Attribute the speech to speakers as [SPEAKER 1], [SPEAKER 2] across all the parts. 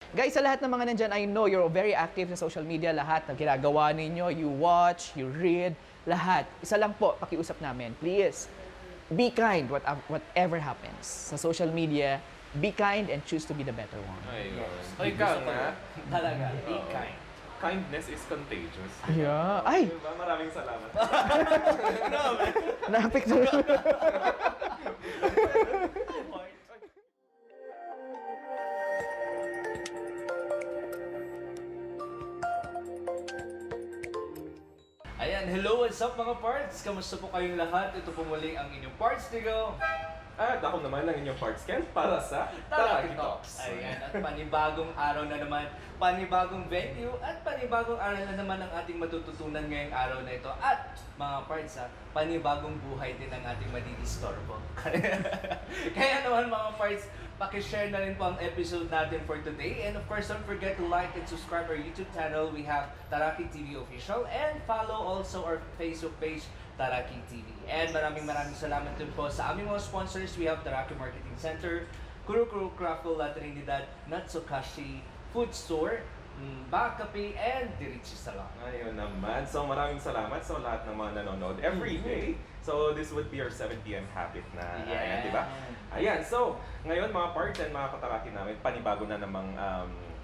[SPEAKER 1] Guys, sa lahat ng mga nandyan, I know you're very active sa social media. Lahat ng ginagawa ninyo, you watch, you read, lahat. Isa lang po, pakiusap namin. Please, be kind whatever happens. Sa social media, be kind and choose to be the better one.
[SPEAKER 2] Ayun.
[SPEAKER 3] Yes.
[SPEAKER 2] O ikaw nga,
[SPEAKER 3] Talaga, be kind.
[SPEAKER 2] kindness is contagious.
[SPEAKER 1] Yeah. Ay!
[SPEAKER 2] Diba? Maraming salamat.
[SPEAKER 1] Na-picture.
[SPEAKER 3] Ayan, hello, what's up mga parts? Kamusta po kayong lahat? Ito po muli ang inyong parts Tigo.
[SPEAKER 2] At ako naman ang inyong parts Ken para sa
[SPEAKER 3] Taraki
[SPEAKER 2] Taraki
[SPEAKER 3] Talks.
[SPEAKER 2] Talks.
[SPEAKER 3] Ayan, at panibagong araw na naman, panibagong venue, at panibagong aral na naman ang ating matututunan ngayong araw na ito. At mga parts panibagong buhay din ang ating madidistorbo. Kaya naman mga parts, pakishare na rin po ang episode natin for today. And of course, don't forget to like and subscribe our YouTube channel. We have Taraki TV Official. And follow also our Facebook page, Taraki TV. And maraming salamat din po sa aming mga sponsors. We have Taraki Marketing Center, Kuru Craftful La Trinidad, Natsukashi Food Store, Bakapi, and Dirichi Salon.
[SPEAKER 2] Ayun naman. So maraming salamat sa lahat ng mga nanonood every day. So this would be our 7 p.m. habit na.
[SPEAKER 3] Yeah.
[SPEAKER 2] Ayan, di ba? Ayan. So ngayon mga parts and mga kataraki namin, panibago na namang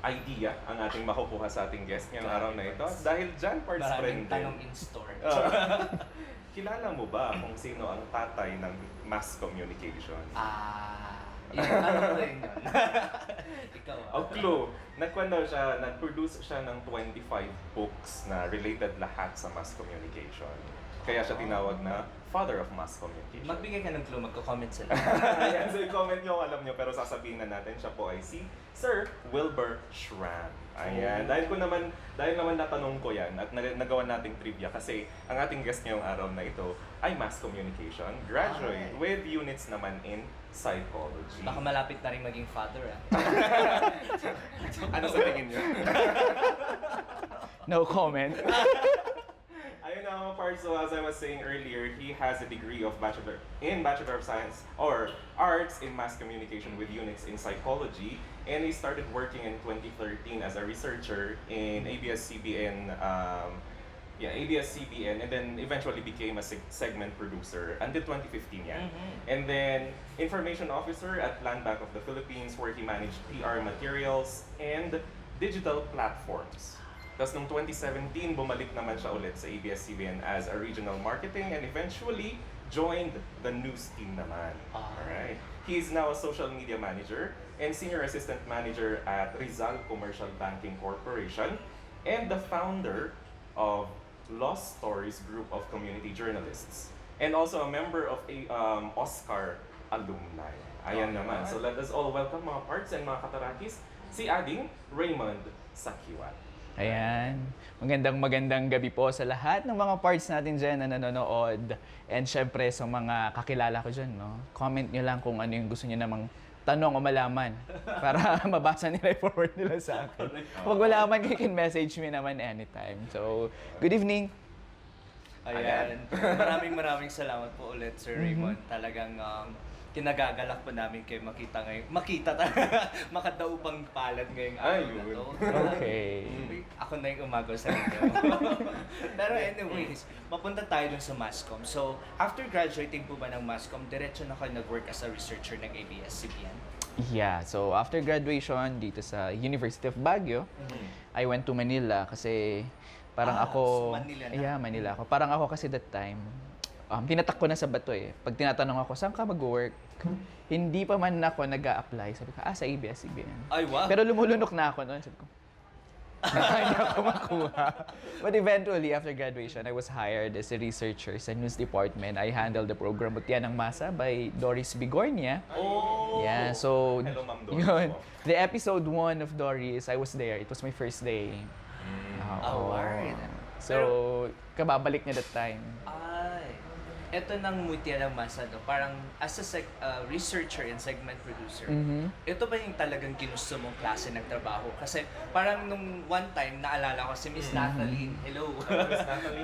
[SPEAKER 2] idea ang ating makukuha sa ating guest ngayong araw na ito. Dahil dyan, parts friend
[SPEAKER 3] Maraming tanong in store.
[SPEAKER 2] Kilala mo ba kung sino ang tatay ng mass communication?
[SPEAKER 3] Ano rin yun? Ikaw
[SPEAKER 2] Clue. Nag-produce siya ng 25 books na related lahat sa mass communication. Kaya siya tinawag na father of mass communication.
[SPEAKER 3] Magbigay ka ng clue, magko-comment sila.
[SPEAKER 2] Ayan, so i-comment nyo kung alam nyo, pero sasabihin na natin siya po ay si Sir Wilbur Schramm. Ayan, dahil naman natanong ko yan at nagawa nating trivia kasi ang ating guest ngayong araw na ito ay mass communication, graduate with units naman in psychology.
[SPEAKER 3] Baka malapit na rin maging father
[SPEAKER 2] Ano sa tingin nyo?
[SPEAKER 1] No comment.
[SPEAKER 2] Ayun na mga parts, so as I was saying earlier, he has a degree of Bachelor of Science or Arts in Mass Communication with units in Psychology, and he started working in 2013 as a researcher in ABS-CBN, and then eventually became a segment producer until 2015 yan. And then Information Officer at Land Bank of the Philippines, where he managed PR materials and digital platforms. Tapos noong 2017, bumalik naman siya ulit sa ABS-CBN as a regional marketing and eventually joined the news team naman. Alright. He is now a social media manager and senior assistant manager at Rizal Commercial Banking Corporation and the founder of Lost Stories Group of Community Journalists and also a member of a Oscar alumni. Ayan naman. So let us all welcome mga parts and mga katarakis, si Ading Raymond Sakiwat.
[SPEAKER 1] Ayan. Magandang gabi po sa lahat ng mga parts natin dyan na nanonood. And syempre sa mga kakilala ko dyan, no? Comment nyo lang kung ano yung gusto nyo namang tanong o malaman para mabasa nila, i-forward nila sa akin. Pag wala man, you can message me naman anytime. So, good evening.
[SPEAKER 3] Ayan. Maraming salamat po ulit, Sir Raymond. Talagang kinagagalak po namin kayo makita talaga, makadaupang palad ngayong araw na to.
[SPEAKER 1] Okay.
[SPEAKER 3] Ako na yung umagaw sa inyo. Pero anyways, mapunta tayo dun sa Masscom. So, after graduating po ba ng Masscom, diretso na kayo nag-work as a researcher ng ABS-CBN?
[SPEAKER 1] Yeah, so after graduation dito sa University of Baguio, I went to Manila kasi parang ako...
[SPEAKER 3] So Manila na?
[SPEAKER 1] Yeah, Manila ako. Parang ako kasi that time, tinatak ko na sa bato eh. Pag tinatanong ako, saan ka mag-work? Hindi pa man ako nag-a-apply. Sabi ko, sa ABS-CBN.
[SPEAKER 3] Ay, wow!
[SPEAKER 1] Pero lumulunok na ako noon. Sabi ko, hindi ako makuha. But eventually, after graduation, I was hired as a researcher sa news department. I handled the program Butian ng Masa by Doris Bigornia.
[SPEAKER 3] Oh!
[SPEAKER 1] Yeah, so,
[SPEAKER 2] Hello, Ma'am Doris.
[SPEAKER 1] yun. The episode 1 of Doris, I was there. It was my first day.
[SPEAKER 3] Alright.
[SPEAKER 1] So, kababalik niya that time.
[SPEAKER 3] Ito nang Mutya ng Masa, no? Parang as a researcher and segment producer, ito ba yung talagang ginusto mong klase ng trabaho? Kasi parang nung one time, naalala ko si Miss Natalie, hello,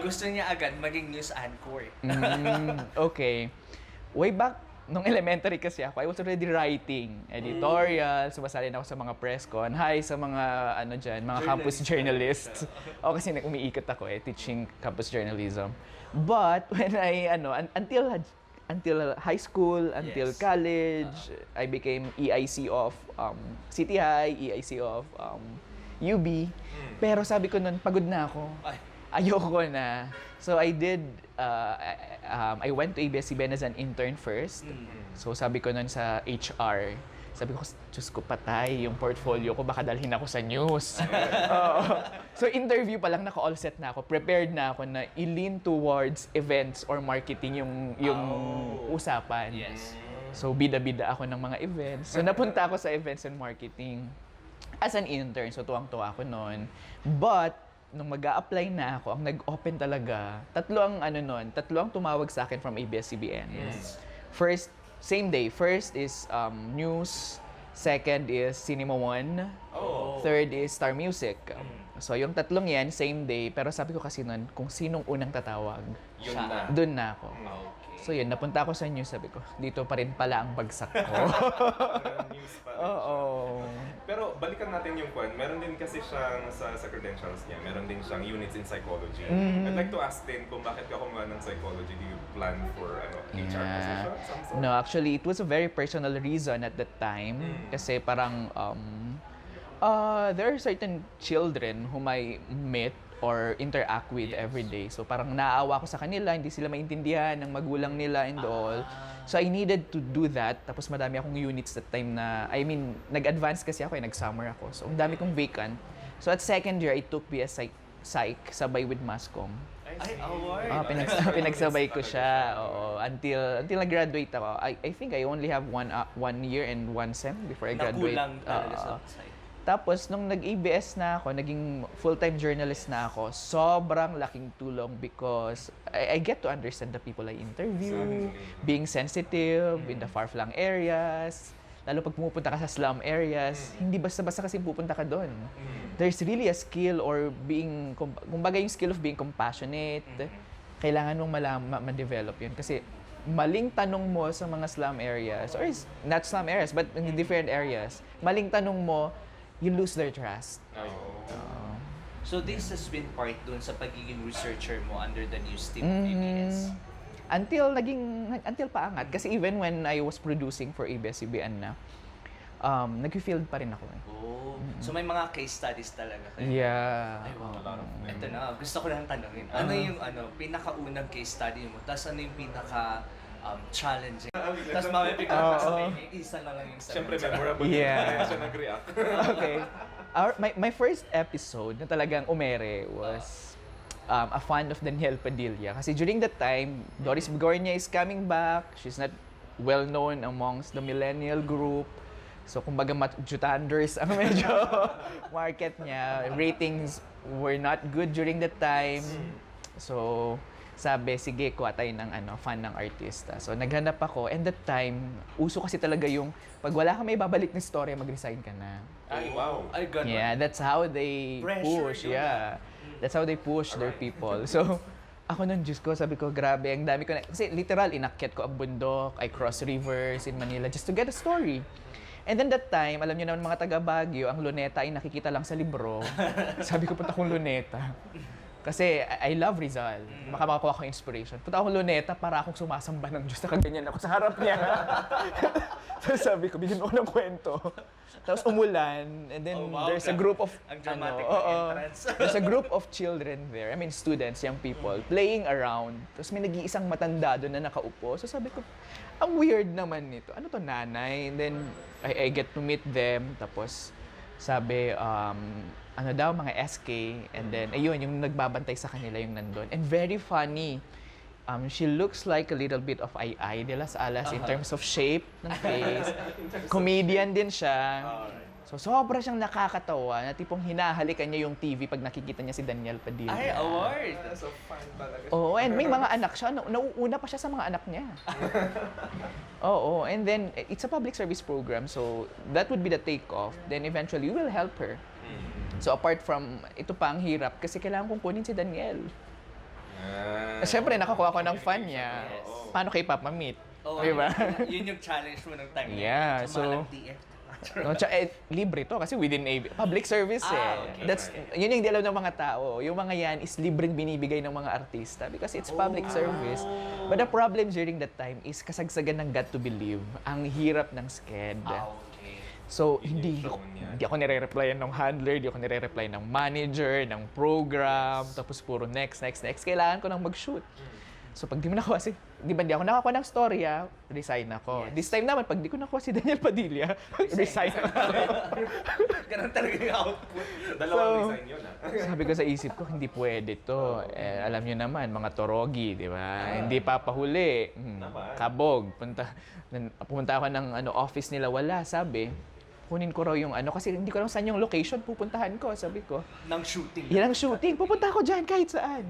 [SPEAKER 3] gusto niya agad maging news anchor.
[SPEAKER 1] Okay. Way back nung elementary kasi ako, I was already writing editorial, sumasali na ako sa mga press con. Hi sa mga ano diyan, mga campus journalists. O kasi umiikot ako teaching campus journalism. But when I until high school, until college, I became EIC of City High, EIC of UB. Pero sabi ko noon, pagod na ako. Ayoko na. So I went to ABS-CBN as an intern first. So sabi ko nun sa HR, sabi ko, Diyos ko, patay yung portfolio ko, baka dalhin ako sa news. So interview pa lang, naka-all set na ako, prepared na ako na i-lean towards events or marketing yung usapan.
[SPEAKER 3] Yes.
[SPEAKER 1] So bida-bida ako ng mga events. So napunta ako sa events and marketing as an intern. So tuwang-tuwa ako noon. But nung mag-a-apply na ako, ang nag-open talaga, tatlo ang tumawag sa akin from ABS-CBN. First, same day. First is news, second is Cinema One, third is Star Music. So yung tatlong yan, same day, pero sabi ko kasi nun, kung sinong unang tatawag, dun na ako. So yun, napunta ako sa news, sabi ko, dito pa rin pala ang bagsak ko.
[SPEAKER 2] News pa rin
[SPEAKER 1] Oo.
[SPEAKER 2] Pero balikan natin yung kwan. Meron din kasi siyang sa credentials niya, meron din siyang units in psychology. I'd like to ask din kung bakit ka kumuha ng psychology. Do you plan for HR position? Some sort?
[SPEAKER 1] No, actually, it was a very personal reason at that time. Kasi parang there are certain children whom I met or interact with every day. So parang naaawa ko sa kanila, hindi sila maintindihan ng magulang nila and all. So I needed to do that. Tapos madami akong units that time na, nag-advance kasi ako, nag-summer ako. So ang dami kong vacant. So at second year, I took BS Psych sabay with Mascom.
[SPEAKER 3] Ay, award!
[SPEAKER 1] Pinagsabay ko siya. Oo, until nag-graduate ako. I think I only have one year and one sem before I graduate.
[SPEAKER 3] Nakulang talaga sa psych.
[SPEAKER 1] Tapos, nung nag-ABS na ako, naging full-time journalist na ako, sobrang laking tulong because I get to understand the people I interview, being sensitive in the far-flung areas, lalo pag pumupunta ka sa slum areas, hindi basta-basta kasi pupunta ka doon. There's really a skill or kumbaga yung skill of being compassionate, kailangan mong ma-develop yun. Kasi maling tanong mo sa mga slum areas, or not slum areas, but in different areas, maling tanong mo, you lose their trust.
[SPEAKER 3] So this has been part dun sa pagiging researcher mo under the news team of ABS.
[SPEAKER 1] Until paangat. Kasi even when I was producing for ABS-CBN na, nag-field pa rin ako.
[SPEAKER 3] So may mga case studies talaga kayo?
[SPEAKER 1] Yeah.
[SPEAKER 3] Ay, wow. Ito na, gusto ko lang tanongin. Ano yung pinakaunang case study mo? Tapos ano yung challenging? Tapos mamaya bigla sabihin, isa na lang yung sabi.
[SPEAKER 2] Siyempre, memorable.
[SPEAKER 1] Yeah.
[SPEAKER 2] Siya nag-react.
[SPEAKER 1] Okay. My first episode na talagang umere was a fan of Daniel Padilla. Kasi during that time, Doris Bigornia is coming back. She's not well known amongst the millennial group. So kumbaga Jutanders ang medyo market niya. Ratings were not good during that time. So sabi, sige, kuha tayo ng fan ng artista. So naghanap ako. And that time, uso kasi talaga yung pag wala ka may babalik na story, mag-resign ka na.
[SPEAKER 2] Ay, wow.
[SPEAKER 3] Ay, ganun.
[SPEAKER 1] Yeah, that's how they push. Yeah. That's how they push their people. So, ako nun, Diyos ko, sabi ko, grabe, ang dami ko na, kasi literal, inakyat ko ang bundok, I cross rivers in Manila just to get a story. And then that time, alam niyo naman mga taga Baguio, ang luneta ay nakikita lang sa libro. Sabi ko, punta akong luneta. Kasi I love Rizal. Baka makakuha ko inspiration. Punta akong luneta para akong sumasamba ng Diyos. Nakaganyan ako sa harap niya. Tapos sabi ko, bigyan mo ng kwento. Tapos umulan. And then there's a group of
[SPEAKER 3] ang dramatic entrance.
[SPEAKER 1] There's a group of children there. I mean, students, young people, playing around. Tapos may nag-iisang matanda doon na nakaupo. So sabi ko, ang weird naman nito. Ano to, nanay? And then I get to meet them. Tapos sabi, mga SK, and then, ayun, yung nagbabantay sa kanila yung nandun. And very funny. She looks like a little bit of Ai de las Alas in terms of shape ng face. Comedian din siya. So, sobra siyang nakakatawa na tipong hinahalikan niya yung TV pag nakikita niya si Daniel Padilla.
[SPEAKER 3] Ay, award!
[SPEAKER 2] So fun talaga.
[SPEAKER 1] Oo, and may mga anak siya. Nauuna pa siya sa mga anak niya. Oo, and then, it's a public service program, so that would be the take-off. Then eventually, we will help her. So apart from, ito pa ang hirap kasi kailangan kong kunin si Daniel. Siyempre, nakakuha ko ng fan niya. Paano kay Papa Meet?
[SPEAKER 3] Oh,
[SPEAKER 1] Diba?
[SPEAKER 3] Yun yung challenge mo ng time.
[SPEAKER 1] Yeah,
[SPEAKER 3] Sa
[SPEAKER 1] so-
[SPEAKER 3] Malang DF.
[SPEAKER 1] No, libre to kasi within public service
[SPEAKER 3] Okay.
[SPEAKER 1] Yun yung di alam ng mga tao. Yung mga yan is libreng binibigay ng mga artista because it's public service. But the problem during that time is kasagsagan ng Got to Believe. Ang hirap ng sked.
[SPEAKER 3] Okay.
[SPEAKER 1] So,
[SPEAKER 2] Yun
[SPEAKER 1] hindi
[SPEAKER 2] yung show niya.
[SPEAKER 1] ako nire-replyan ng handler, hindi ako nire-reply ng manager, ng program, tapos puro next. Kailangan ko nang mag-shoot. So, pag di mo nakuha di ako nakakuha ng storya, resign ako.
[SPEAKER 3] Yes.
[SPEAKER 1] This time naman, pag di ko nakuha si Daniel Padilla, resign ako.
[SPEAKER 3] Ganun talaga yung output.
[SPEAKER 2] Dalawang design yun
[SPEAKER 1] Sabi ko sa isip ko, hindi pwede to. Alam nyo naman, mga torogi, di ba? Hindi papahuli.
[SPEAKER 2] Naman.
[SPEAKER 1] Kabog. Pumunta ako ng office nila, wala, sabi. Kunin ko raw yung kasi hindi ko lang saan yung location pupuntahan ko, sabi ko.
[SPEAKER 3] Ng shooting.
[SPEAKER 1] Yan ang shooting, pupunta ako dyan kahit saan.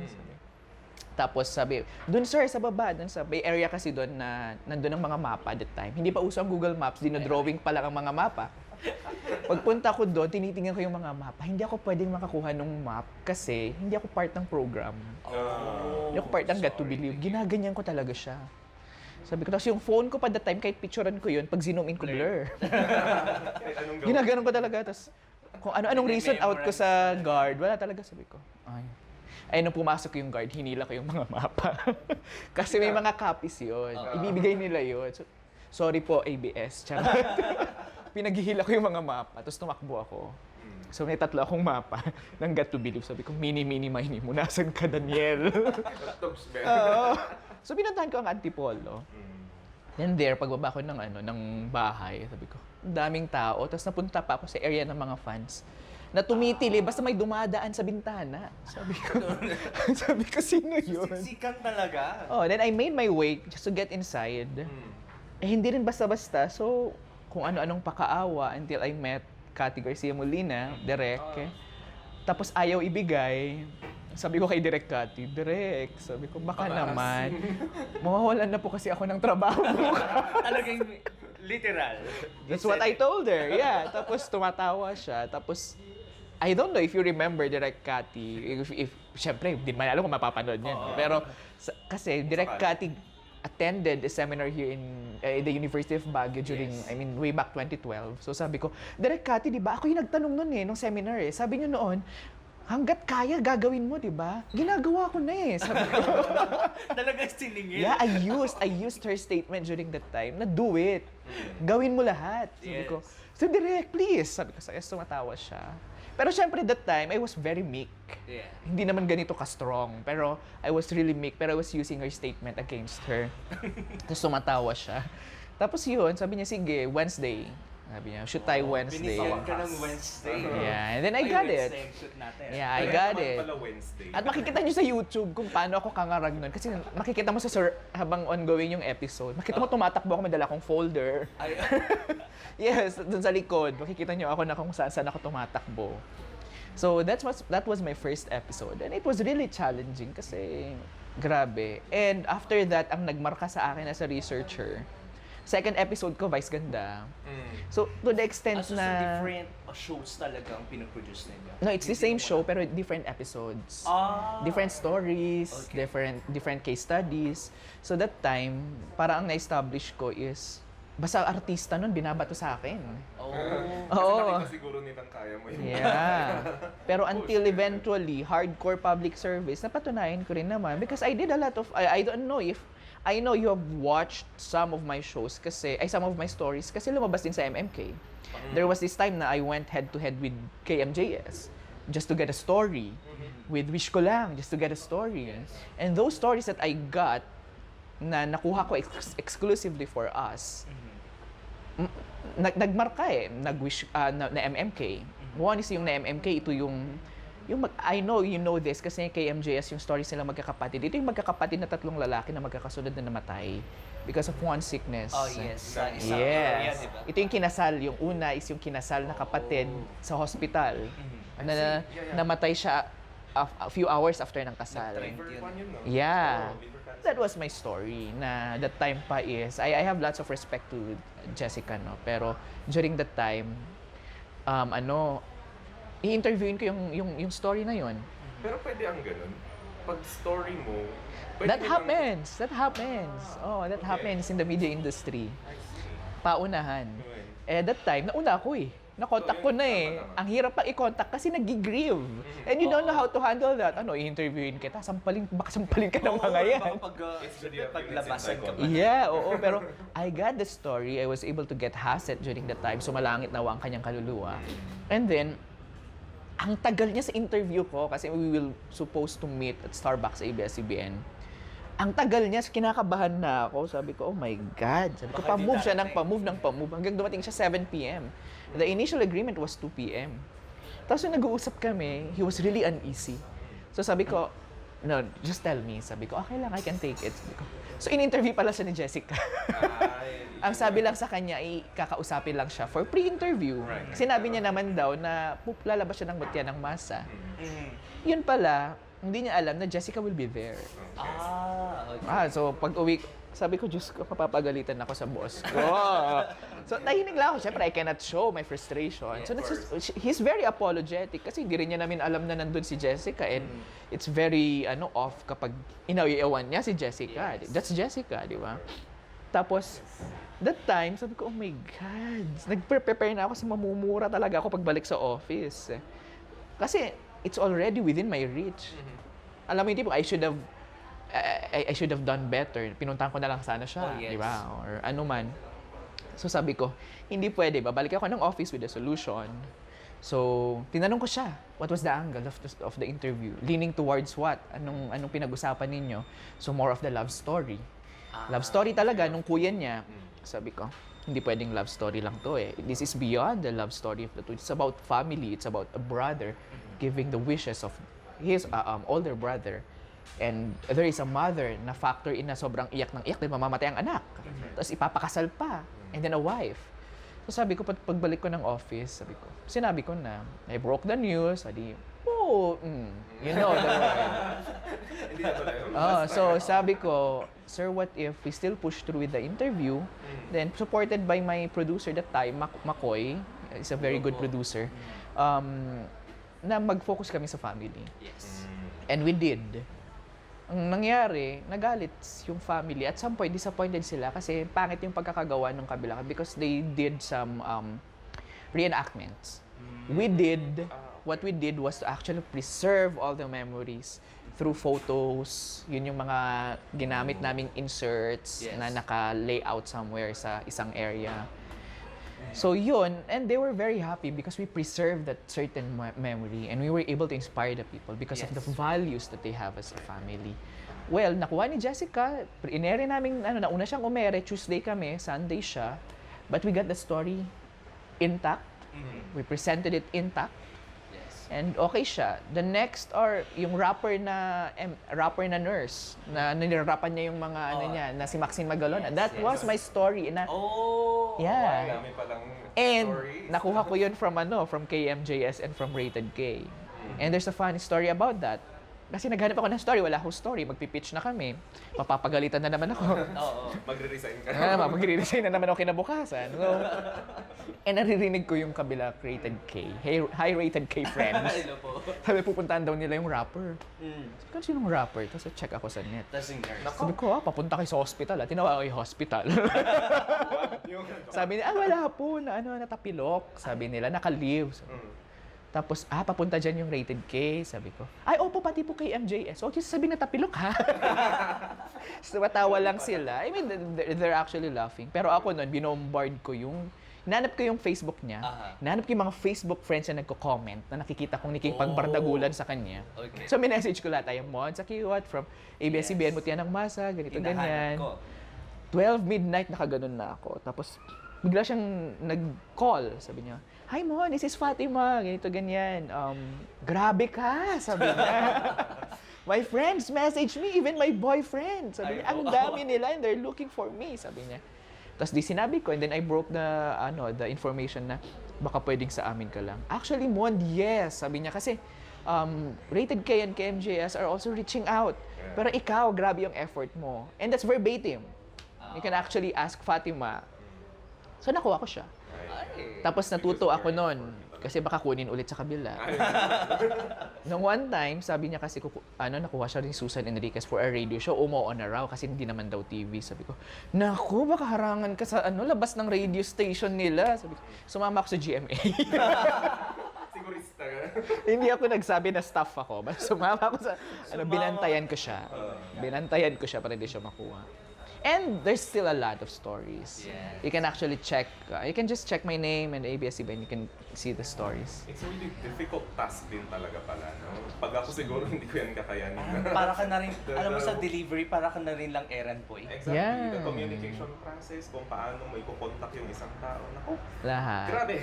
[SPEAKER 1] Tapos sabi, dun sir, sa baba, dun sa may area kasi dun na nandun ang mga mapa that time. Hindi pa uso ang Google Maps, dinodrawing pa lang ang mga mapa. Pagpunta ko doon, tinitingnan ko yung mga mapa. Hindi ako pwedeng makakuha ng map kasi hindi ako part ng program. Hindi ako part ng Got to Believe. Ginaganyan ko talaga siya. Sabi ko, tapos yung phone ko pa that time, kahit picturean ko yun, pag zoom in ko blur. Ginaganon ko talaga. Tapos kung ano-anong reason out ko sa guard, wala talaga. Sabi ko, ay, nung pumasok yung guard, hinila ko yung mga mapa. Kasi may mga copies yun. Ibibigay nila yun. So, sorry po, ABS. Charot. Pinaghihila ko yung mga mapa, tapos tumakbo ako. So may 3 akong mapa ng Got to Believe. Sabi ko, mini, mini, munasan ka, Daniel. Oo. So binantahan ko ang Antipolo. Then there, pagbaba ko ng bahay, sabi ko, ang daming tao. Tapos napunta pa ako sa area ng mga fans na tumitili, basta may dumadaan sa bintana. Sabi ko, sino yun?
[SPEAKER 3] Siksikan talaga.
[SPEAKER 1] Oh, then I made my way just to get inside. Hindi rin basta-basta. So, kung ano-anong pakaawa until I met Cathy Garcia Molina, Direk. Tapos ayaw ibigay. Sabi ko kay Direk Cathy, Direk, sabi ko, baka naman. Mawawalan na po kasi ako ng trabaho.
[SPEAKER 3] Talagang literal.
[SPEAKER 1] That's what I told her. Yeah. Tapos tumatawa siya. Tapos, I don't know if you remember Direk Cathy. If syempre, hindi man alam kung mapapanood niyan. Pero, kasi Direk Cathy attended a seminar here in the University of Baguio during, way back 2012. So sabi ko, Direk Cathy, di ba? Ako yung nagtanong nun nung seminar Sabi niyo noon, hanggat kaya, gagawin mo, di ba? Ginagawa ko na sabi ko.
[SPEAKER 3] Talagang siningil.
[SPEAKER 1] Yeah, I used her statement during that time na do it. Gawin mo lahat. Sabi ko, so Direk, please. Sabi ko, sumatawa siya. Pero syempre that time, I was very meek.
[SPEAKER 3] Yeah.
[SPEAKER 1] Hindi naman ganito ka-strong. Pero I was really meek. Pero I was using her statement against her. Tapos sumatawa siya. Tapos yun, sabi niya, sige, Wednesday. Sabi niya, shoot tayo Wednesday.
[SPEAKER 3] Binigyan ka ng Wednesday.
[SPEAKER 1] Yeah, and then I got it.
[SPEAKER 3] Wednesday ang shoot natin.
[SPEAKER 1] Yeah, I got it.
[SPEAKER 2] Pala Wednesday.
[SPEAKER 1] At makikita niyo sa YouTube kung paano ako kangarag nun. Kasi makikita mo sa habang ongoing yung episode. Makikita mo tumatakbo ako, may dala akong folder.
[SPEAKER 3] Ay,
[SPEAKER 1] Yes, dun sa likod. Makikita niyo ako na kung saan ako tumatakbo. So that was my first episode. And it was really challenging kasi grabe. And after that, ang nagmarka sa akin as a researcher, second episode ko, Vice Ganda. So to the extent
[SPEAKER 3] so
[SPEAKER 1] na...
[SPEAKER 3] different shows talaga ang pinoproduce ninyo?
[SPEAKER 1] No, it's the same show pero different episodes. Different stories, different case studies. So that time, parang ang na-establish ko is basta artista nun, binabato sa akin.
[SPEAKER 2] Kasi nakita siguro nilang kaya mo yun.
[SPEAKER 1] Yeah. Pero until eventually, hardcore public service, napatunayan ko rin naman because I did a lot of, I don't know if, I know you have watched some of my shows kasi, some of my stories kasi lumabas din sa MMK. There was this time na I went head-to-head with KMJS just to get a story. With Wish Ko Lang, just to get a story. And those stories that I got, na nakuha ko exclusively for us, nagmarka nag-wish na MMK. One is yung na MMK, ito yung I know you know this kasi kay MJS yung stories nila magkakapatid. Ito yung magkakapatid na 3 lalaki na magkakasunod na namatay because of one sickness.
[SPEAKER 3] Oh, yes.
[SPEAKER 1] Yes.
[SPEAKER 3] Diba?
[SPEAKER 1] Ito yung kinasal. Yung una is yung kinasal na kapatid sa hospital. Namatay siya a few hours after ng kasal. Yeah. That was my story na that time pa is I have lots of respect to Jessica no pero during that time i-interviewin ko yung story na yon.
[SPEAKER 2] Pero pwede ang ganun. pag story mo,
[SPEAKER 1] That happens. That happens. Oh, that happens in the media industry. Paunahan. Eh, that time, nauna ako eh. Nakontak ko na eh. Ang hirap pang i-contact kasi nag-grieve. And you don't know how to handle that. Ano, i-interviewin kita, baka sampalin ka ng mga yan.
[SPEAKER 3] Paglabasan ka pa.
[SPEAKER 1] Yeah, oo. Pero I got the story. I was able to get Haset during that time. Sumalangit na ang kanyang kaluluwa. And then, ang tagal niya sa interview ko kasi we will supposed to meet at Starbucks ABS-CBN. Ang tagal niya, kinakabahan na ako. Sabi ko, oh my God. Sabi ko, pa-move siya ng pa-move. Hanggang dumating siya 7 p.m. The initial agreement was 2 p.m. Tapos nung nag-uusap kami, he was really uneasy. So sabi ko, no, just tell me. Sabi ko, okay lang, I can take it. Sabi ko. So in-interview pala siya ni Jessica. Ang sabi lang sa kanya, kakausapin lang siya for pre-interview. Sinabi niya naman daw na lalabas siya ng mutya ng masa. Yun pala, hindi niya alam na Jessica will be there.
[SPEAKER 3] Okay.
[SPEAKER 1] So pag uwi, sabi ko, Diyos ko, mapapagalitan ako sa boss ko. So tahimik lang ako. Siyempre, I cannot show my frustration. So he's very apologetic kasi hindi rin niya namin alam na nandun si Jessica and it's very off kapag inawiyawan niya si Jessica. That's Jessica, di ba? Tapos, that time, sabi ko, oh my God. Nag-prepare na ako kasi mamumura talaga ako pagbalik sa office. Kasi, it's already within my reach. Alam mo yung tipo, I should have done better. Pinuntahan ko na lang sana siya, di ba? Or ano man. So sabi ko, hindi pwede. Babalik ako ng office with a solution. So, tinanong ko siya, what was the angle of the interview? Leaning towards what? Anong pinag-usapan ninyo? So, more of the love story. Love story talaga, nung kuya niya. Sabi ko, hindi pwedeng love story lang to eh. This is beyond the love story of the two. It's about family. It's about a brother giving the wishes of his older brother. And there is a mother na factor in na sobrang iyak ng iyak dahil mamamatay ang anak. Tapos ipapakasal pa. And then a wife. So sabi ko, pagbalik ko ng office, sinabi ko na, I broke the news. Sabi, you know the word. So sabi ko, sir, what if we still push through with the interview, then supported by my producer that time, Makoy, is a very good producer, na mag-focus kami sa family.
[SPEAKER 3] Yes.
[SPEAKER 1] And we did. Ang nangyari, nagalit yung family. At some point, disappointed sila kasi pangit yung pagkakagawa ng kabila because they did some reenactments. What we did was to actually preserve all the memories through photos. Yun yung mga ginamit naming inserts na naka-layout somewhere sa isang area. So yun, and they were very happy because we preserved that certain memory and we were able to inspire the people because of the values that they have as a family. Well, nakuha ni Jessica, inere namin, nauna siyang umere, Tuesday kami, Sunday siya, but we got the story intact. We presented it intact. And okay siya. The next are yung rapper na nurse na nilirapan niya yung mga na si Maxine Magalona. That was my story. Yeah.
[SPEAKER 2] Dami palang
[SPEAKER 1] And
[SPEAKER 2] stories.
[SPEAKER 1] nakuha ko yun from KMJS and from Rated K. And there's a funny story about that. Kasi naghanap ako ng story, wala akong story. Magpipitch na kami. Mapapagalitan na naman ako.
[SPEAKER 2] Magre-resign ka.
[SPEAKER 1] Magre-resign na naman ako kinabukasan. So, and naririnig ko yung kabila Rated K. Hi Rated K friends.
[SPEAKER 3] Hello po.
[SPEAKER 1] Sabi, pupuntahan daw nila yung rapper. Sabi, sinong rapper? Tapos check ako sa net.
[SPEAKER 3] Tapos yung nurse.
[SPEAKER 1] Sabi ko, papunta kayo sa hospital. Tinawag ko yung hospital. Sabi nila, wala po. Natapilok. Sabi nila, naka-leave. Tapos, papunta dyan yung Rated K. Sabi ko, ay, opo, pati po kay MJS. Okay, sabi natapilok, ha? So, matawa lang sila. I mean, they're actually laughing. Pero ako nun, binombard ko hinanap ko yung Facebook niya. Hinanap ko yung mga Facebook friends na nagko-comment na nakikita kong nakikipagbardagulan sa kanya.
[SPEAKER 3] Okay.
[SPEAKER 1] So, minessage ko lahat. Sakiwat from ABS-CBN, Mutya ng Masa, ganito, ganyan. 12 midnight, nakaganon na ako. Tapos, bigla siyang nag-call. Sabi niya, hi Mon, this is Fatima. Ganito, ganyan. Grabe ka, sabi niya. My friends message me, even my boyfriend. Sabi niya, ang dami nila and they're looking for me, sabi niya. Tapos di sinabi ko and then I broke the information na baka pwedeng sa amin ka lang. Actually, Mon, yes, sabi niya. Kasi Rated K and KMJS are also reaching out. Pero ikaw, grabe yung effort mo. And that's verbatim. You can actually ask Fatima. So nakuha ko siya. Tapos natuto ako noon. Kasi baka kunin ulit sa kabila. Nung one time, sabi niya kasi, nakuha siya rin Susan Enriquez for a radio show. On na raw kasi hindi naman daw TV. Sabi ko, naku, baka harangan ka sa labas ng radio station nila. Sabi ko, sumama ako sa GMA.
[SPEAKER 2] Sigurista.
[SPEAKER 1] Hindi ako nagsabi na staff ako. Basta sumama ako sa, binantayan ko siya. Binantayan ko siya para hindi siya makuha. And there's still a lot of stories.
[SPEAKER 3] Yes.
[SPEAKER 1] You can actually check, you can just check my name and ABS-CBN, you can see the stories.
[SPEAKER 2] It's a really difficult task din talaga pala, no? Pag ako siguro hindi ko yan kakayanin.
[SPEAKER 3] Para ka na rin, alam mo sa delivery, para ka na rin lang errand boy.
[SPEAKER 2] Exactly.
[SPEAKER 1] Yeah.
[SPEAKER 2] The communication process, kung paano mo ipokontak yung isang tao. Naku,
[SPEAKER 1] Lahat.
[SPEAKER 2] grabe.